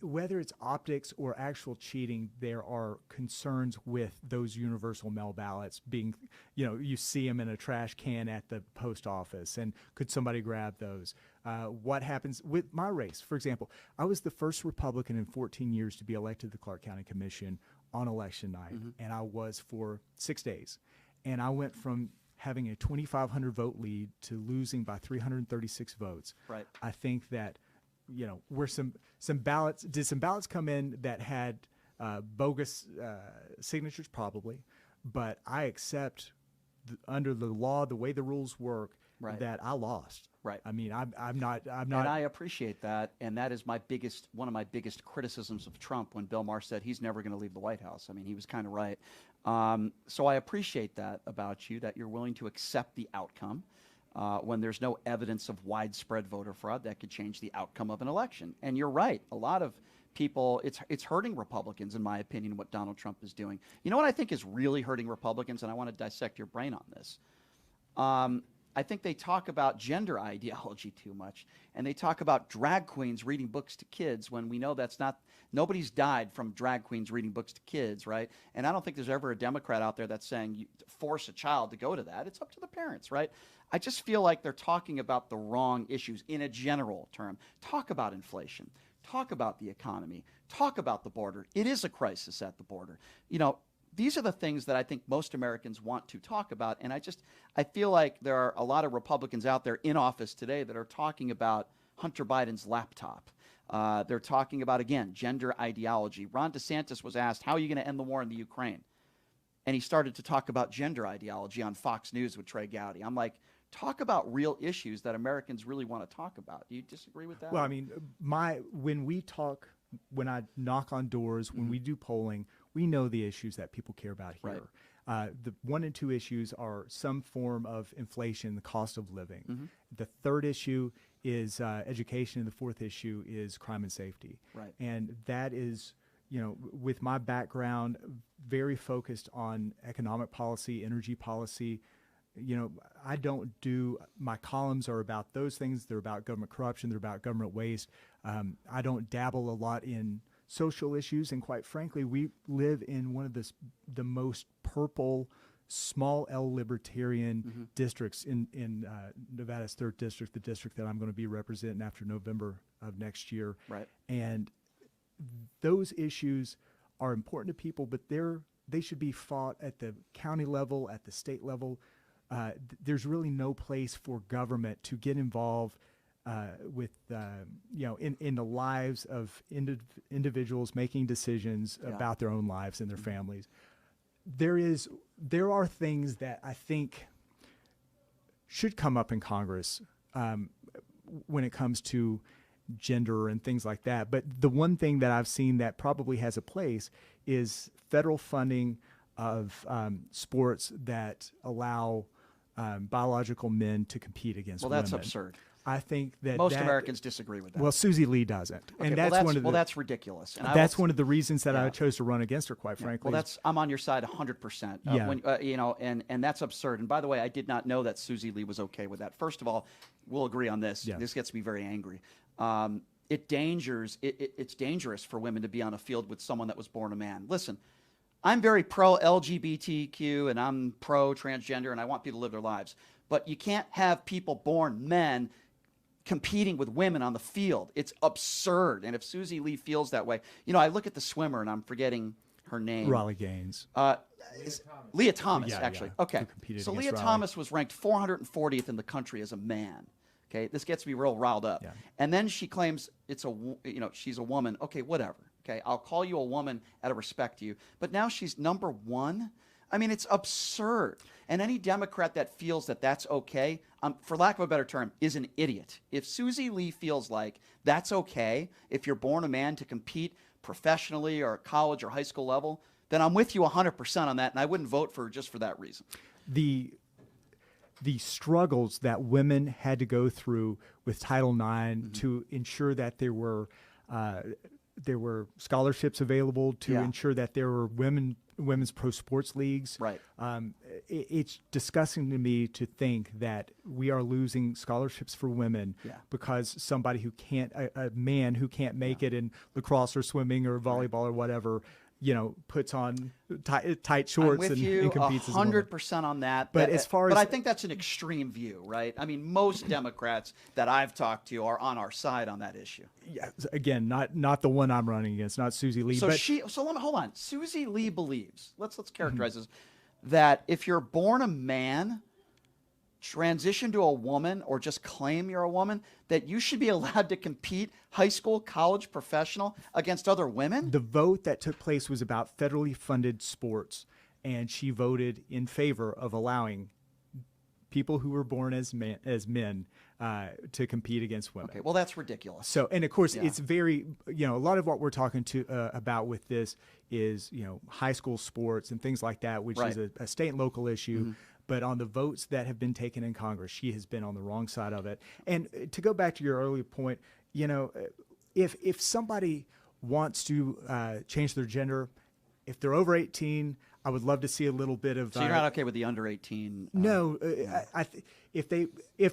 Whether it's optics or actual cheating, there are concerns with those universal mail ballots being, you see them in a trash can at the post office, and could somebody grab those? What happens with my race? For example, I was the first Republican in 14 years to be elected to the Clark County Commission on election night, and I was for 6 days. And I went from having a 2,500 vote lead to losing by 336 votes. Right. I think that where some ballots come in that had bogus signatures? Probably, but I accept under the law, the way the rules work, that I lost. Right. I mean, I'm not. And I appreciate that, and that is one of my biggest criticisms of Trump when Bill Maher said he's never going to leave the White House. I mean, he was kind of right. So I appreciate that about you, that you're willing to accept the outcome. When there's no evidence of widespread voter fraud that could change the outcome of an election. And you're right. A lot of people, it's hurting Republicans, in my opinion, what Donald Trump is doing. You know what I think is really hurting Republicans, and I want to dissect your brain on this. I think they talk about gender ideology too much, and they talk about drag queens reading books to kids when we know that's not, nobody's died from drag queens reading books to kids, right? And I don't think there's ever a Democrat out there that's saying you force a child to go to that. It's up to the parents, right? I just feel like they're talking about the wrong issues in a general term. Talk about inflation. talk about the economy, talk about the border. It is a crisis at the border. You know, these are the things that I think most Americans want to talk about. And I feel like there are a lot of Republicans out there in office today that are talking about Hunter Biden's laptop. They're talking about, again, gender ideology. Ron DeSantis was asked, how are you going to end the war in the Ukraine? And he started to talk about gender ideology on Fox News with Trey Gowdy. I'm like, talk about real issues that Americans really want to talk about. Do you disagree with that? Well, I mean, when I knock on doors, when we do polling, we know the issues that people care about here. Right. The 1 and 2 issues are some form of inflation, the cost of living. The third issue is education, and the fourth issue is crime and safety. Right. And that is, you know, with my background, very focused on economic policy, energy policy. You know, my columns are about those things. They're about government corruption. They're about government waste. I don't dabble a lot in social issues. And quite frankly, we live in one of the most purple, small L libertarian districts in Nevada's 3rd district, the district that I'm going to be representing after November of next year. Right. And those issues are important to people, but they should be fought at the county level, at the state level. There's really no place for government to get involved with, in the lives of individuals making decisions about their own lives and their families. There are things that I think should come up in Congress when it comes to gender and things like that. But the one thing that I've seen that probably has a place is federal funding of sports that allow biological men to compete against women. Well, that's absurd. I think that most Americans disagree with that. Well, Susie Lee doesn't, Okay, and that's that's ridiculous. And that's one of the reasons that I chose to run against her. Quite frankly, well, I'm on your side 100%. And that's absurd. And by the way, I did not know that Susie Lee was okay with that. First of all, we'll agree on this. Yeah. This gets me very angry. It's dangerous for women to be on a field with someone that was born a man. Listen, I'm very pro LGBTQ and I'm pro transgender and I want people to live their lives. But you can't have people born men competing with women on the field. It's absurd. And if Susie Lee feels that way, I look at the swimmer and I'm forgetting her name. Raleigh Gaines. Leah Thomas, Yeah, actually. yeah, Okay. So Leah Raleigh. Thomas was ranked 440th in the country as a man. Okay. This gets me real riled up. Yeah. And then she claims she's a woman. Okay, whatever. Okay. I'll call you a woman out of respect to you. But now she's number 1. I mean, it's absurd. And any Democrat that feels that that's okay, for lack of a better term, is an idiot. If Susie Lee feels like that's okay, if you're born a man to compete professionally or at college or high school level, then I'm with you 100% on that, and I wouldn't vote for her just for that reason. The struggles that women had to go through with Title IX to ensure that there were scholarships available, to ensure that there were women's pro sports leagues. Right. It's disgusting to me to think that we are losing scholarships for women because somebody a man who can't make it in lacrosse or swimming or volleyball or whatever, puts on tight shorts and competes as a woman. 100% on that. But I think that's an extreme view, right? I mean, most Democrats that I've talked to are on our side on that issue. Yeah, again, not the one I'm running against, not Susie Lee. So let me hold on. Susie Lee believes. Let's characterize this, that if you're born a man, transition to a woman, or just claim you're a woman, that you should be allowed to compete high school, college, professional against other women? The vote that took place was about federally funded sports, and she voted in favor of allowing people who were born as men to compete against women. Okay, well, that's ridiculous. So, and of course, it's very, a lot of what we're talking about with this is, high school sports and things like that, which is a state and local issue. But on the votes that have been taken in Congress, she has been on the wrong side of it. And to go back to your earlier point, if somebody wants to change their gender, if they're over 18, I would love to see a little bit of. So you're not okay with the under 18? No, if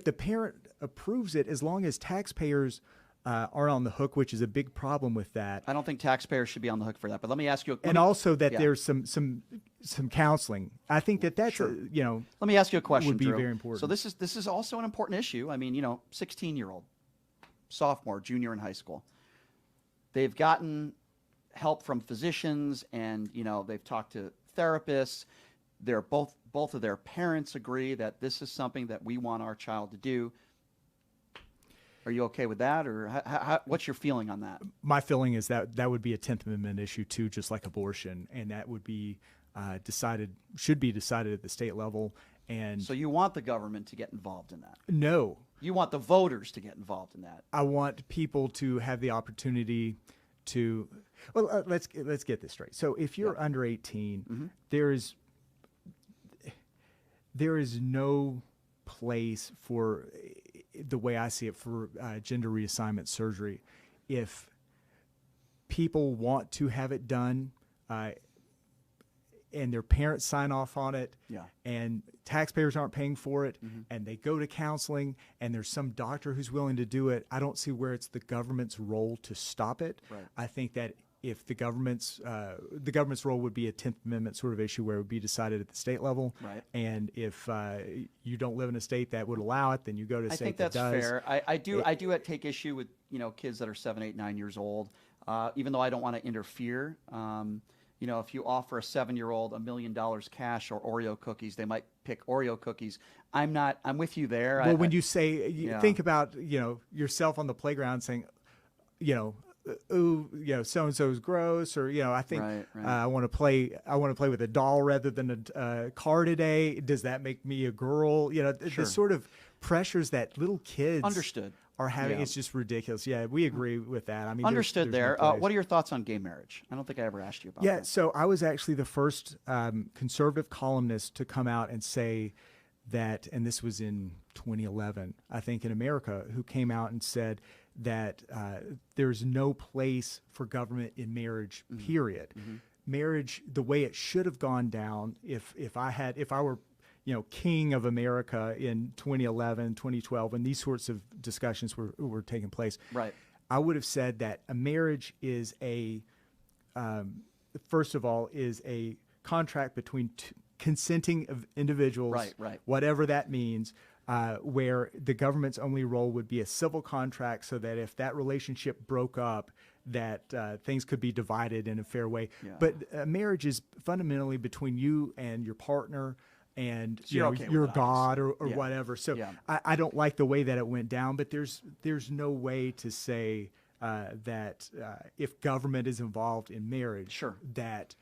the parent approves it, as long as taxpayers are on the hook, which is a big problem with that. I don't think taxpayers should be on the hook for that. But let me ask you. Also that there's some counseling. I think that's Sure. Let me ask you a question. Would be Drew. very important. So this is also an important issue. I mean, 16-year-old, sophomore, junior in high school. they've gotten help from physicians, and they've talked to therapists. They're both of their parents agree that this is something that we want our child to do. Are you okay with that, or what's your feeling on that? My feeling is that that would be a 10th Amendment issue too, just like abortion, and that would be should be decided at the state level. And so you want the government to get involved in that? No. You want the voters to get involved in that? I want people to have the opportunity to. Well, let's get this straight. So if you're under 18, there is no place for, the way I see it, for gender reassignment surgery. If people want to have it done, and their parents sign off on it, and taxpayers aren't paying for it, and they go to counseling, and there's some doctor who's willing to do it, I don't see where it's the government's role to stop it. Right. I think that if the government's role would be a 10th Amendment sort of issue where it would be decided at the state level. Right. And if you don't live in a state that would allow it, then you go to a I state think that that's does. fair. I do take issue with kids that are 7, 8, 9 years old. Even though I don't want to interfere. If you offer a 7-year-old $1 million cash or Oreo cookies, they might pick Oreo cookies. I'm with you there. Well, when you say, think about, yourself on the playground saying, ooh, so-and-so is gross, or, I think Right. I want to play with a doll rather than a car today. Does that make me a girl? Sure. The sort of pressures that little kids Understood. are having, Yeah. it's just ridiculous. Yeah, we agree with that. I mean, Understood there's there. no place. What are your thoughts on gay marriage? I don't think I ever asked you about Yeah, that. so I was actually the first conservative columnist to come out and say that, and this was in 2011, I think, in America, who came out and said that there's no place for government in marriage, period. Marriage, the way it should have gone down, if I were king of America in 2011, 2012, when these sorts of discussions were taking place, Right. I would have said that a marriage is first of all, is a contract between consenting of individuals, Right. whatever that means, where the government's only role would be a civil contract, so that if that relationship broke up, that things could be divided in a fair way. Yeah. But marriage is fundamentally between you and your partner, and So you're okay with your it, God or obviously. Yeah. whatever. So Yeah. I don't like the way that it went down, but there's no way to say that if government is involved in marriage, Sure. that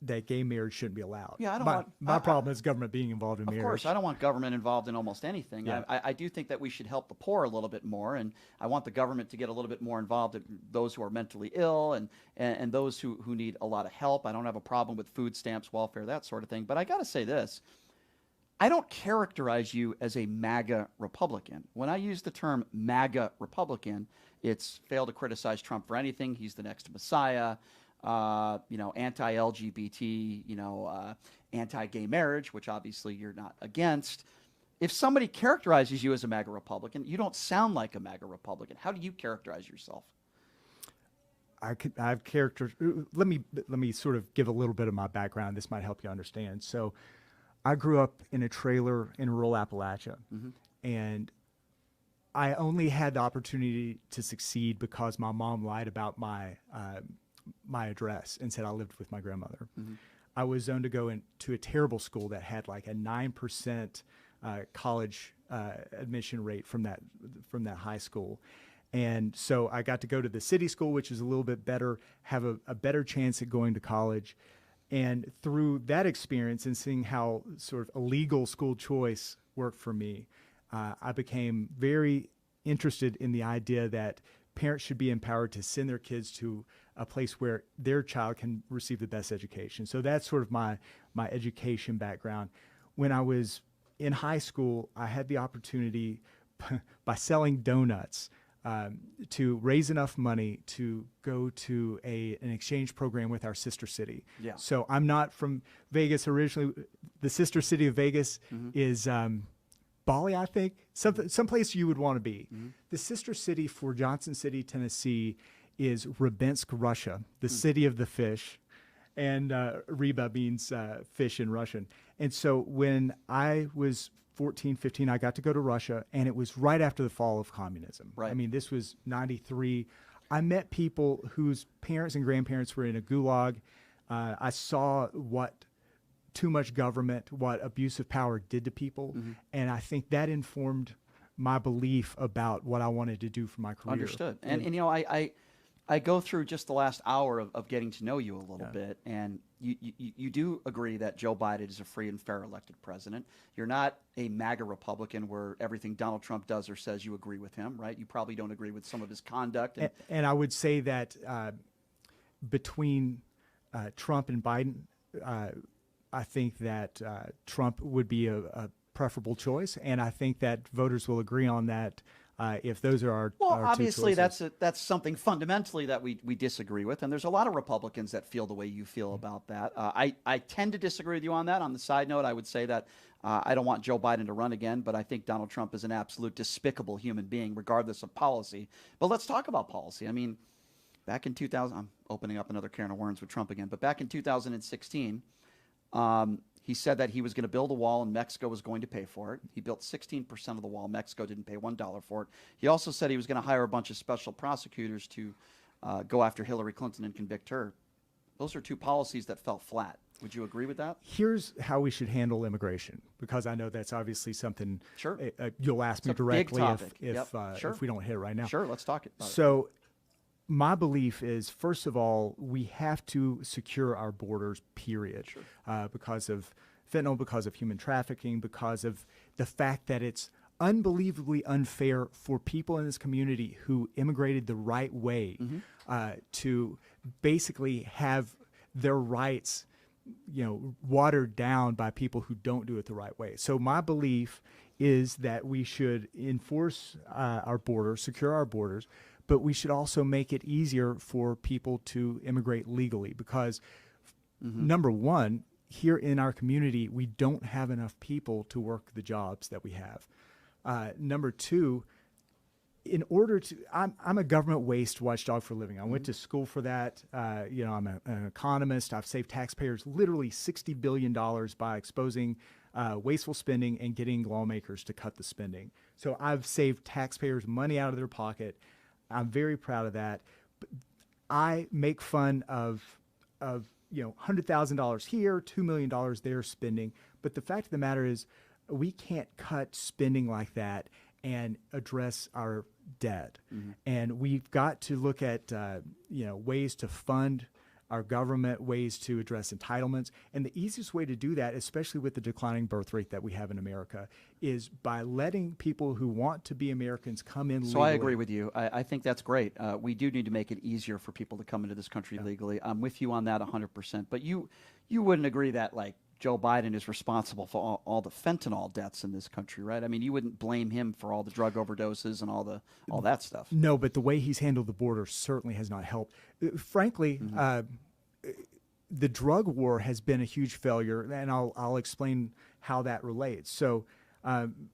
that gay marriage shouldn't be allowed. Yeah, I don't my, want- my problem is government being involved in Of marriage. course, I don't want government involved in almost anything. Yeah. I do think that we should help the poor a little bit more, and I want the government to get a little bit more involved in those who are mentally ill and those who need a lot of help. I don't have a problem with food stamps, welfare, that sort of thing. But I got to say this. I don't characterize you as a MAGA Republican. When I use the term MAGA Republican, it's fail to criticize Trump for anything. He's the next Messiah. Anti-LGBT, anti-gay marriage, which obviously you're not against. If somebody characterizes you as a MAGA Republican, you don't sound like a MAGA Republican. How do you characterize yourself? I've character. Let me sort of give a little bit of my background. This might help you understand. So, I grew up in a trailer in rural Appalachia, and I only had the opportunity to succeed because my mom lied about my address and said I lived with my grandmother. I was zoned to go into a terrible school that had like a 9% college admission rate from that high school. And so I got to go to the city school, which is a little bit better, have a better chance at going to college. And through that experience and seeing how sort of illegal school choice worked for me, I became very interested in the idea that parents should be empowered to send their kids to a place where their child can receive the best education. So that's sort of my education background. When I was in high school, I had the opportunity by selling donuts to raise enough money to go to an exchange program with our sister city. Yeah. So I'm not from Vegas originally. The sister city of Vegas is Bali, I think, someplace you would want to be. The sister city for Johnson City, Tennessee, is Rybinsk, Russia, the city of the fish, and Ryba means fish in Russian. And so when I was 14, 15, I got to go to Russia, and it was right after the fall of communism. Right. I mean, this was 93. I met people whose parents and grandparents were in a gulag. I saw what too much government, what abuse of power did to people, and I think that informed my belief about what I wanted to do for my career. Understood. And you know, I go through just the last hour of getting to know you a little bit, and you do agree that Joe Biden is a free and fair elected president. You're not a MAGA Republican where everything Donald Trump does or says you agree with him, right? You probably don't agree with some of his conduct. And I would say that between Trump and Biden, I think that Trump would be a preferable choice, and I think that voters will agree on that. If those are our well, our obviously two choices. that's something fundamentally that we disagree with, and there's a lot of Republicans that feel the way you feel about that. I tend to disagree with you on that. On the side note, I would say that I don't want Joe Biden to run again, but I think Donald Trump is an absolute despicable human being, regardless of policy. But let's talk about policy. I mean, back in 2000, I'm opening up another can of worms with Trump again, but back in 2016. He said that he was going to build a wall and Mexico was going to pay for it. He built 16% of the wall. Mexico didn't pay $1 for it. He also said he was going to hire a bunch of special prosecutors to go after Hillary Clinton and convict her. Those are two policies that fell flat. Would you agree with that? Here's how we should handle immigration, because I know that's obviously something Sure. You'll ask me It's a big directly topic. if Yep. Sure. if we don't hit it right now. Sure, let's talk about it. So my belief is, first of all, we have to secure our borders, period, because of fentanyl, because of human trafficking, because of the fact that it's unbelievably unfair for people in this community who immigrated the right way to basically have their rights, watered down by people who don't do it the right way. So my belief is that we should enforce our borders, secure our borders, but we should also make it easier for people to immigrate legally, because number one, here in our community, we don't have enough people to work the jobs that we have. Number two, in order to, I'm a government waste watchdog for a living. I went to school for that. I'm an economist. I've saved taxpayers literally $60 billion by exposing wasteful spending and getting lawmakers to cut the spending. So I've saved taxpayers money out of their pocket. I'm very proud of that. But I make fun of $100,000 here, $2 million there spending. But the fact of the matter is, we can't cut spending like that and address our debt. And we've got to look at ways to fund our government, ways to address entitlements. And the easiest way to do that, especially with the declining birth rate that we have in America, is by letting people who want to be Americans come in legally. So I agree with you. I think that's great. We do need to make it easier for people to come into this country legally. I'm with you on that 100%. But you wouldn't agree that, like, Joe Biden is responsible for all the fentanyl deaths in this country, right? I mean, you wouldn't blame him for all the drug overdoses and all that stuff. No, but the way he's handled the border certainly has not helped. Frankly, the drug war has been a huge failure, and I'll explain how that relates. So,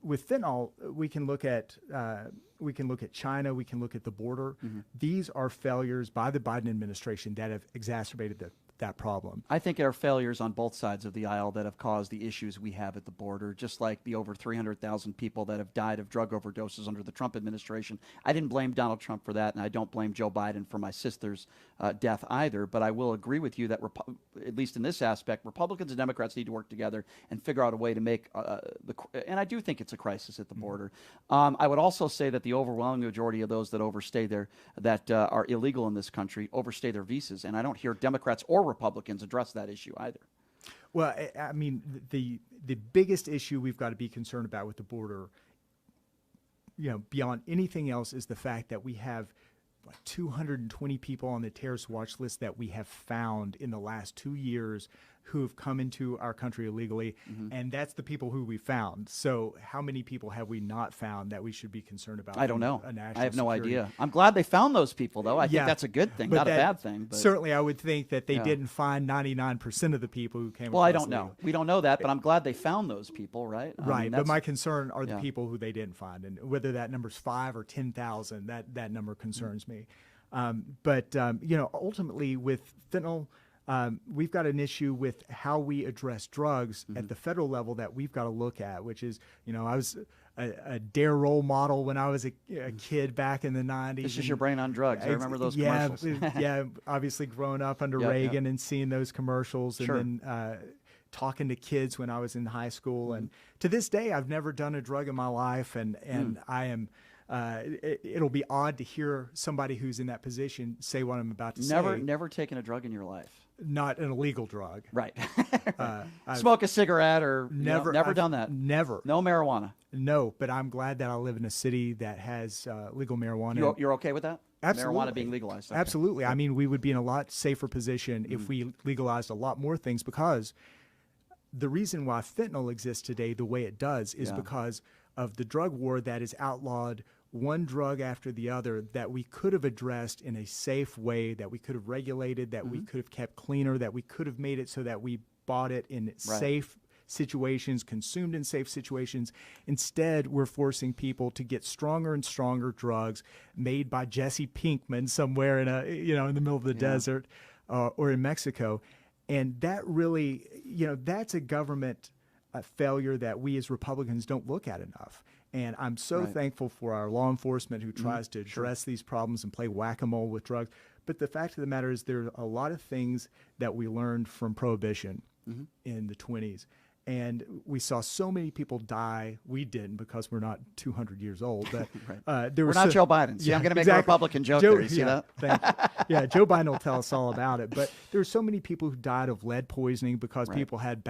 with fentanyl, we can look at China, we can look at the border. These are failures by the Biden administration that have exacerbated that problem. I think there are failures on both sides of the aisle that have caused the issues we have at the border, just like the over 300,000 people that have died of drug overdoses under the Trump administration. I didn't blame Donald Trump for that, and I don't blame Joe Biden for my sister's death either, but I will agree with you that, at least in this aspect, Republicans and Democrats need to work together and figure out a way to make and I do think it's a crisis at the border. I would also say that the overwhelming majority of those that overstay that are illegal in this country overstay their visas, and I don't hear Democrats or Republicans address that issue either. Well, I mean, the biggest issue we've got to be concerned about with the border, beyond anything else, is the fact that we have 220 people on the terrorist watch list that we have found in the last 2 years who have come into our country illegally, and that's the people who we found. So how many people have we not found that we should be concerned about? I don't know. I have no security? idea. I'm glad they found those people, though. I think that's a good thing, not a bad thing. But certainly, I would think that they didn't find 99% of the people who came. Well, I across don't know. illegal. We don't know that, but I'm glad they found those people, right? I Right, mean, but my concern are the yeah. people who they didn't find, and whether that number's 5 or 10,000, that number concerns me. But ultimately, with fentanyl, we've got an issue with how we address drugs at the federal level that we've got to look at, which is, I was a DARE role model when I was a kid back in the 90s. This is your brain on drugs. I remember those commercials. Yeah, obviously growing up under Reagan and seeing those commercials, Sure. and then talking to kids when I was in high school. And to this day, I've never done a drug in my life, and I am. It'll be odd to hear somebody who's in that position say what I'm about to say. Never taken a drug in your life. Not an illegal drug. Right. Smoke a cigarette or Never done that. Never. No marijuana. No, but I'm glad that I live in a city that has legal marijuana. You're okay with that? Absolutely. Marijuana being legalized. Okay. Absolutely. I mean, we would be in a lot safer position if we legalized a lot more things, because the reason why fentanyl exists today the way it does is because of the drug war that is outlawed one drug after the other that we could have addressed in a safe way, that we could have regulated, that we could have kept cleaner, that we could have made it so that we bought it in safe situations, consumed in safe situations. Instead, we're forcing people to get stronger and stronger drugs made by Jesse Pinkman somewhere in in the middle of the desert or in Mexico. And that really, that's a government failure that we as Republicans don't look at enough. And I'm so thankful for our law enforcement who tries to address these problems and play whack-a-mole with drugs. But the fact of the matter is there are a lot of things that we learned from Prohibition in the 20s. And we saw so many people die. We didn't, because we're not 200 years old. But we're not Joe Biden. See, I'm going to make a Republican joke there. You see that? Thank you. Yeah, Joe Biden will tell us all about it. But there were so many people who died of lead poisoning because people had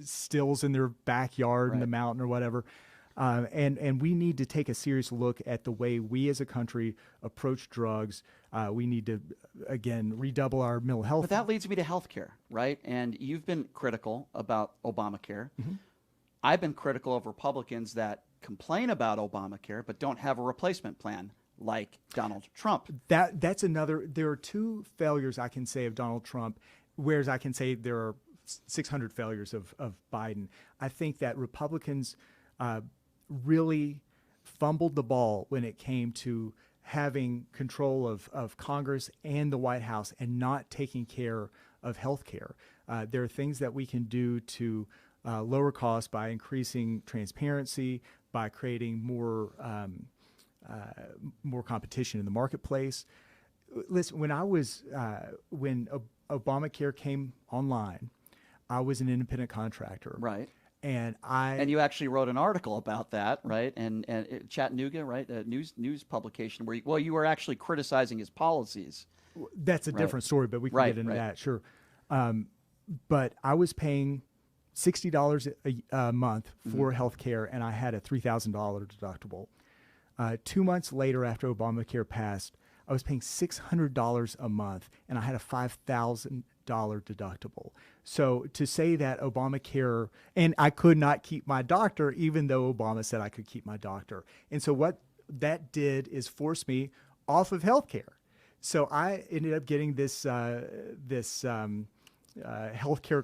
stills in their backyard in the mountain or whatever. And we need to take a serious look at the way we as a country approach drugs. We need to, again, redouble our mental health. But that leads me to healthcare, right? And you've been critical about Obamacare. I've been critical of Republicans that complain about Obamacare but don't have a replacement plan, like Donald Trump. That's another. There are two failures I can say of Donald Trump, whereas I can say there are 600 failures of Biden. I think that Republicans really fumbled the ball when it came to having control of Congress and the White House and not taking care of health care. There are things that we can do to lower costs by increasing transparency, by creating more competition in the marketplace. Listen, when Obamacare came online, I was an independent contractor. Right. And you actually wrote an article about that, right? And Chattanooga, right? A news publication where you were actually criticizing his policies. That's a different story, but we can get into that, sure. But I was paying $60 a month for health care, and I had a $3,000 deductible. 2 months later, after Obamacare passed, I was paying $600 a month, and I had a $5,000 deductible. So to say that Obamacare, and I could not keep my doctor, even though Obama said I could keep my doctor. And so what that did is force me off of health care. So I ended up getting this healthcare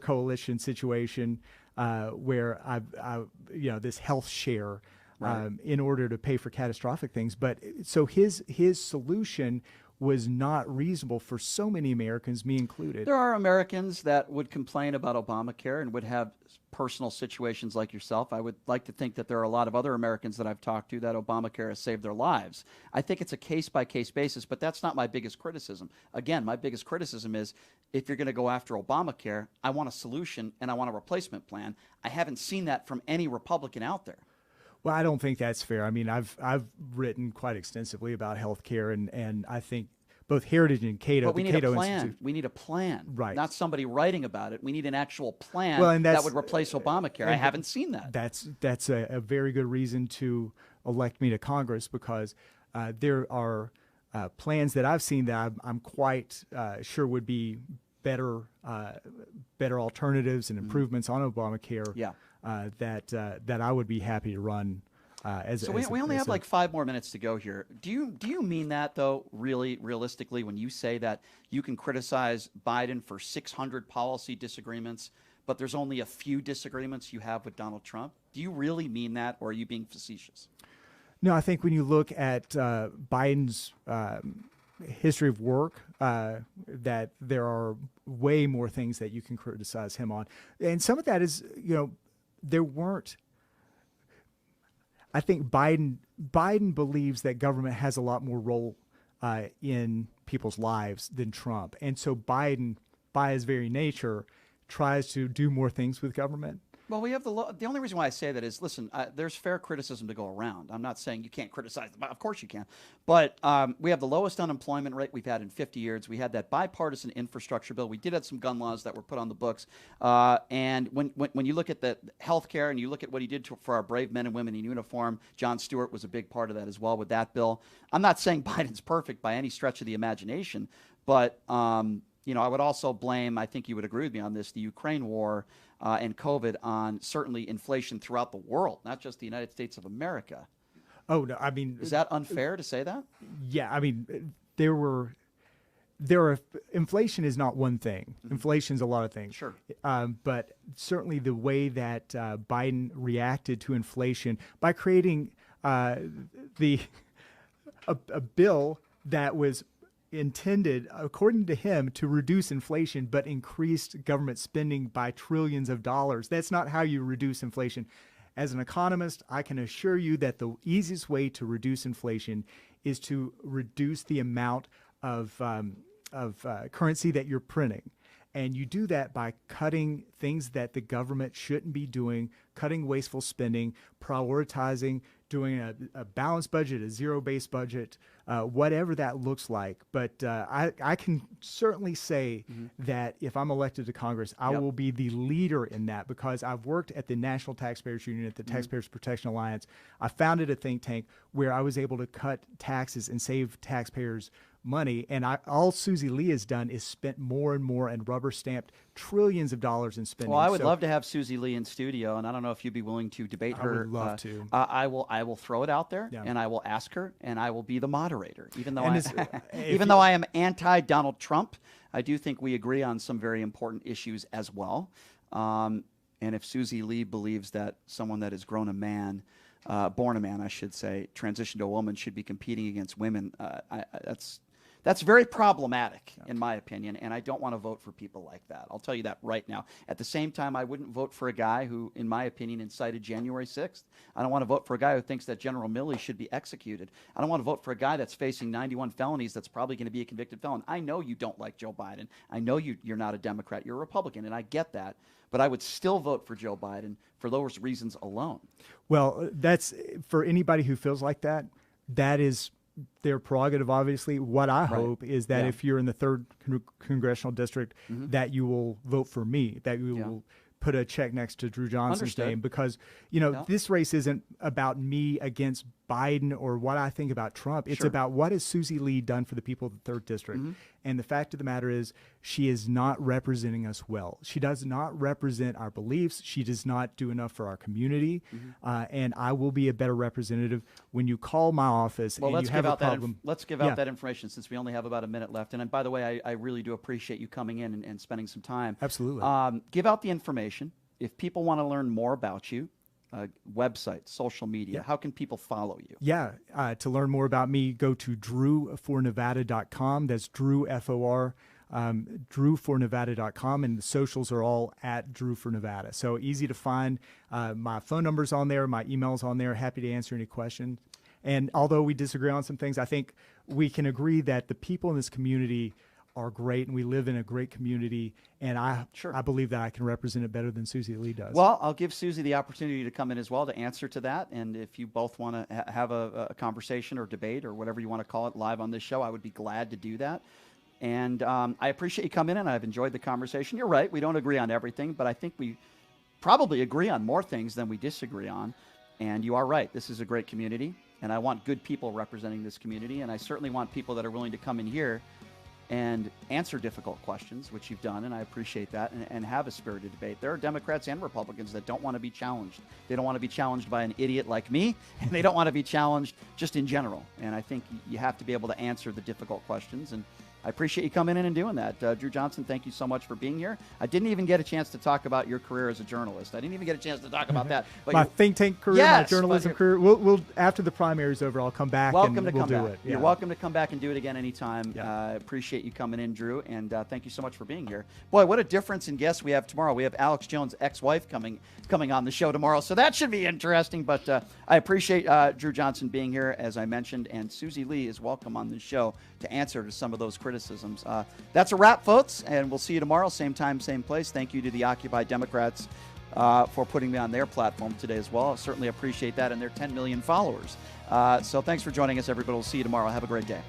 coalition situation where I this health share in order to pay for catastrophic things. But so his solution was not reasonable for so many Americans, me included. There are Americans that would complain about Obamacare and would have personal situations like yourself. I would like to think that there are a lot of other Americans that I've talked to that Obamacare has saved their lives. I think it's a case-by-case basis, but that's not my biggest criticism. Again, my biggest criticism is if you're going to go after Obamacare, I want a solution and I want a replacement plan. I haven't seen that from any Republican out there. Well, I don't think that's fair. I mean, I've written quite extensively about healthcare, and I think both Heritage and Cato. But we need a plan. Institute, we need a plan, right? Not somebody writing about it. We need an actual plan that would replace Obamacare. I haven't seen that. That's a very good reason to elect me to Congress, because there are plans that I've seen that I'm quite sure would be better alternatives and improvements on Obamacare. Yeah. That I would be happy to run. We only have like 5 more minutes to go here. Do you mean that, though, really realistically, when you say that you can criticize Biden for 600 policy disagreements, but there's only a few disagreements you have with Donald Trump? Do you really mean that, or are you being facetious? No, I think when you look at Biden's history of work, that there are way more things that you can criticize him on. And some of that is, there weren't. I think Biden believes that government has a lot more role in people's lives than Trump. And so Biden, by his very nature, tries to do more things with government. Well, we have the only reason why I say that is, listen, there's fair criticism to go around. I'm not saying you can't criticize them. Of course you can. But we have the lowest unemployment rate we've had in 50 years. We had that bipartisan infrastructure bill. We did have some gun laws that were put on the books. And when you look at the health care and you look at what he did for our brave men and women in uniform, Jon Stewart was a big part of that as well with that bill. I'm not saying Biden's perfect by any stretch of the imagination, but I would also blame, I think you would agree with me on this, the Ukraine war and COVID on certainly inflation throughout the world, not just the United States of America. Oh, no, I mean... Is that unfair to say that? Yeah, I mean, inflation is not one thing. Mm-hmm. Inflation is a lot of things. Sure. But certainly the way that Biden reacted to inflation by creating a bill that was intended, according to him, to reduce inflation, but increased government spending by trillions of dollars. That's not how you reduce inflation. As an economist, I can assure you that the easiest way to reduce inflation is to reduce the amount of currency that you're printing. And you do that by cutting things that the government shouldn't be doing, cutting wasteful spending, prioritizing, doing a balanced budget, a zero-based budget, whatever that looks like. But I can certainly say that if I'm elected to Congress, I will be the leader in that, because I've worked at the National Taxpayers Union, at the Taxpayers Protection Alliance. I founded a think tank where I was able to cut taxes and save taxpayers money, and all Susie Lee has done is spent more and more and rubber stamped trillions of dollars in spending. Well, I would love to have Susie Lee in studio, and I don't know if you'd be willing to debate her. I would love to. I will throw it out there, and I will ask her, and I will be the moderator. Even though though I am anti-Donald Trump, I do think we agree on some very important issues as well. And if Susie Lee believes that someone that has grown a man, born a man, I should say, transitioned to a woman, should be competing against women, that's very problematic, in my opinion, and I don't want to vote for people like that. I'll tell you that right now. At the same time, I wouldn't vote for a guy who, in my opinion, incited January 6th. I don't want to vote for a guy who thinks that General Milley should be executed. I don't want to vote for a guy that's facing 91 felonies that's probably going to be a convicted felon. I know you don't like Joe Biden. I know you're not a Democrat. You're a Republican, and I get that. But I would still vote for Joe Biden for those reasons alone. Well, that's for anybody who feels like that. That is their prerogative, obviously. What I hope is that if you're in the 3rd congressional district, that you will vote for me, that you will put a check next to Drew Johnson's name, because this race isn't about me against Biden or what I think about Trump. It's about what has Susie Lee done for the people of the 3rd district. And the fact of the matter is, she is not representing us well. She does not represent our beliefs. She does not do enough for our community. And I will be a better representative when you call my office and you have a problem. Let's give out that information, since we only have about a minute left. And by the way, I really do appreciate you coming in and spending some time. Absolutely. Give out the information. If people want to learn more about you, website, social media, how can people follow you? Yeah, to learn more about me, go to drewfornevada.com. That's Drew, F-O-R, drewfornevada.com, and the socials are all at Drew for Nevada. So easy to find. My phone number's on there, my email's on there. Happy to answer any questions. And although we disagree on some things, I think we can agree that the people in this community are great, and we live in a great community, and I believe that I can represent it better than Susie Lee does. Well, I'll give Susie the opportunity to come in as well to answer to that, and if you both want to have a conversation or debate or whatever you want to call it live on this show, I would be glad to do that. And I appreciate you coming in, and I've enjoyed the conversation. You're right, we don't agree on everything, but I think we probably agree on more things than we disagree on, and you are right. This is a great community, and I want good people representing this community, and I certainly want people that are willing to come in here and answer difficult questions, which you've done, and I appreciate that, and have a spirited debate. There are Democrats and Republicans that don't want to be challenged. They don't want to be challenged by an idiot like me, and they don't want to be challenged just in general. And I think you have to be able to answer the difficult questions, and I appreciate you coming in and doing that. Drew Johnson, thank you so much for being here. I didn't even get a chance to talk about your career as a journalist. I didn't even get a chance to talk about that. But My think tank career, Yes, my journalism but- career. We'll after the primary's over, I'll come back welcome and to we'll come do back. it. You're Yeah. welcome to come back and do it again anytime. Yeah. Appreciate you coming in, Drew, and thank you so much for being here. Boy, what a difference in guests we have tomorrow. We have Alex Jones' ex-wife coming on the show tomorrow, so that should be interesting. But I appreciate Drew Johnson being here, as I mentioned, and Susie Lee is welcome on the show to answer to some of those criticisms. That's a wrap, folks, and we'll see you tomorrow, same time, same place. Thank you to the Occupy Democrats for putting me on their platform today as well. I certainly appreciate that, and their 10 million followers. So thanks for joining us, everybody. We'll see you tomorrow. Have a great day.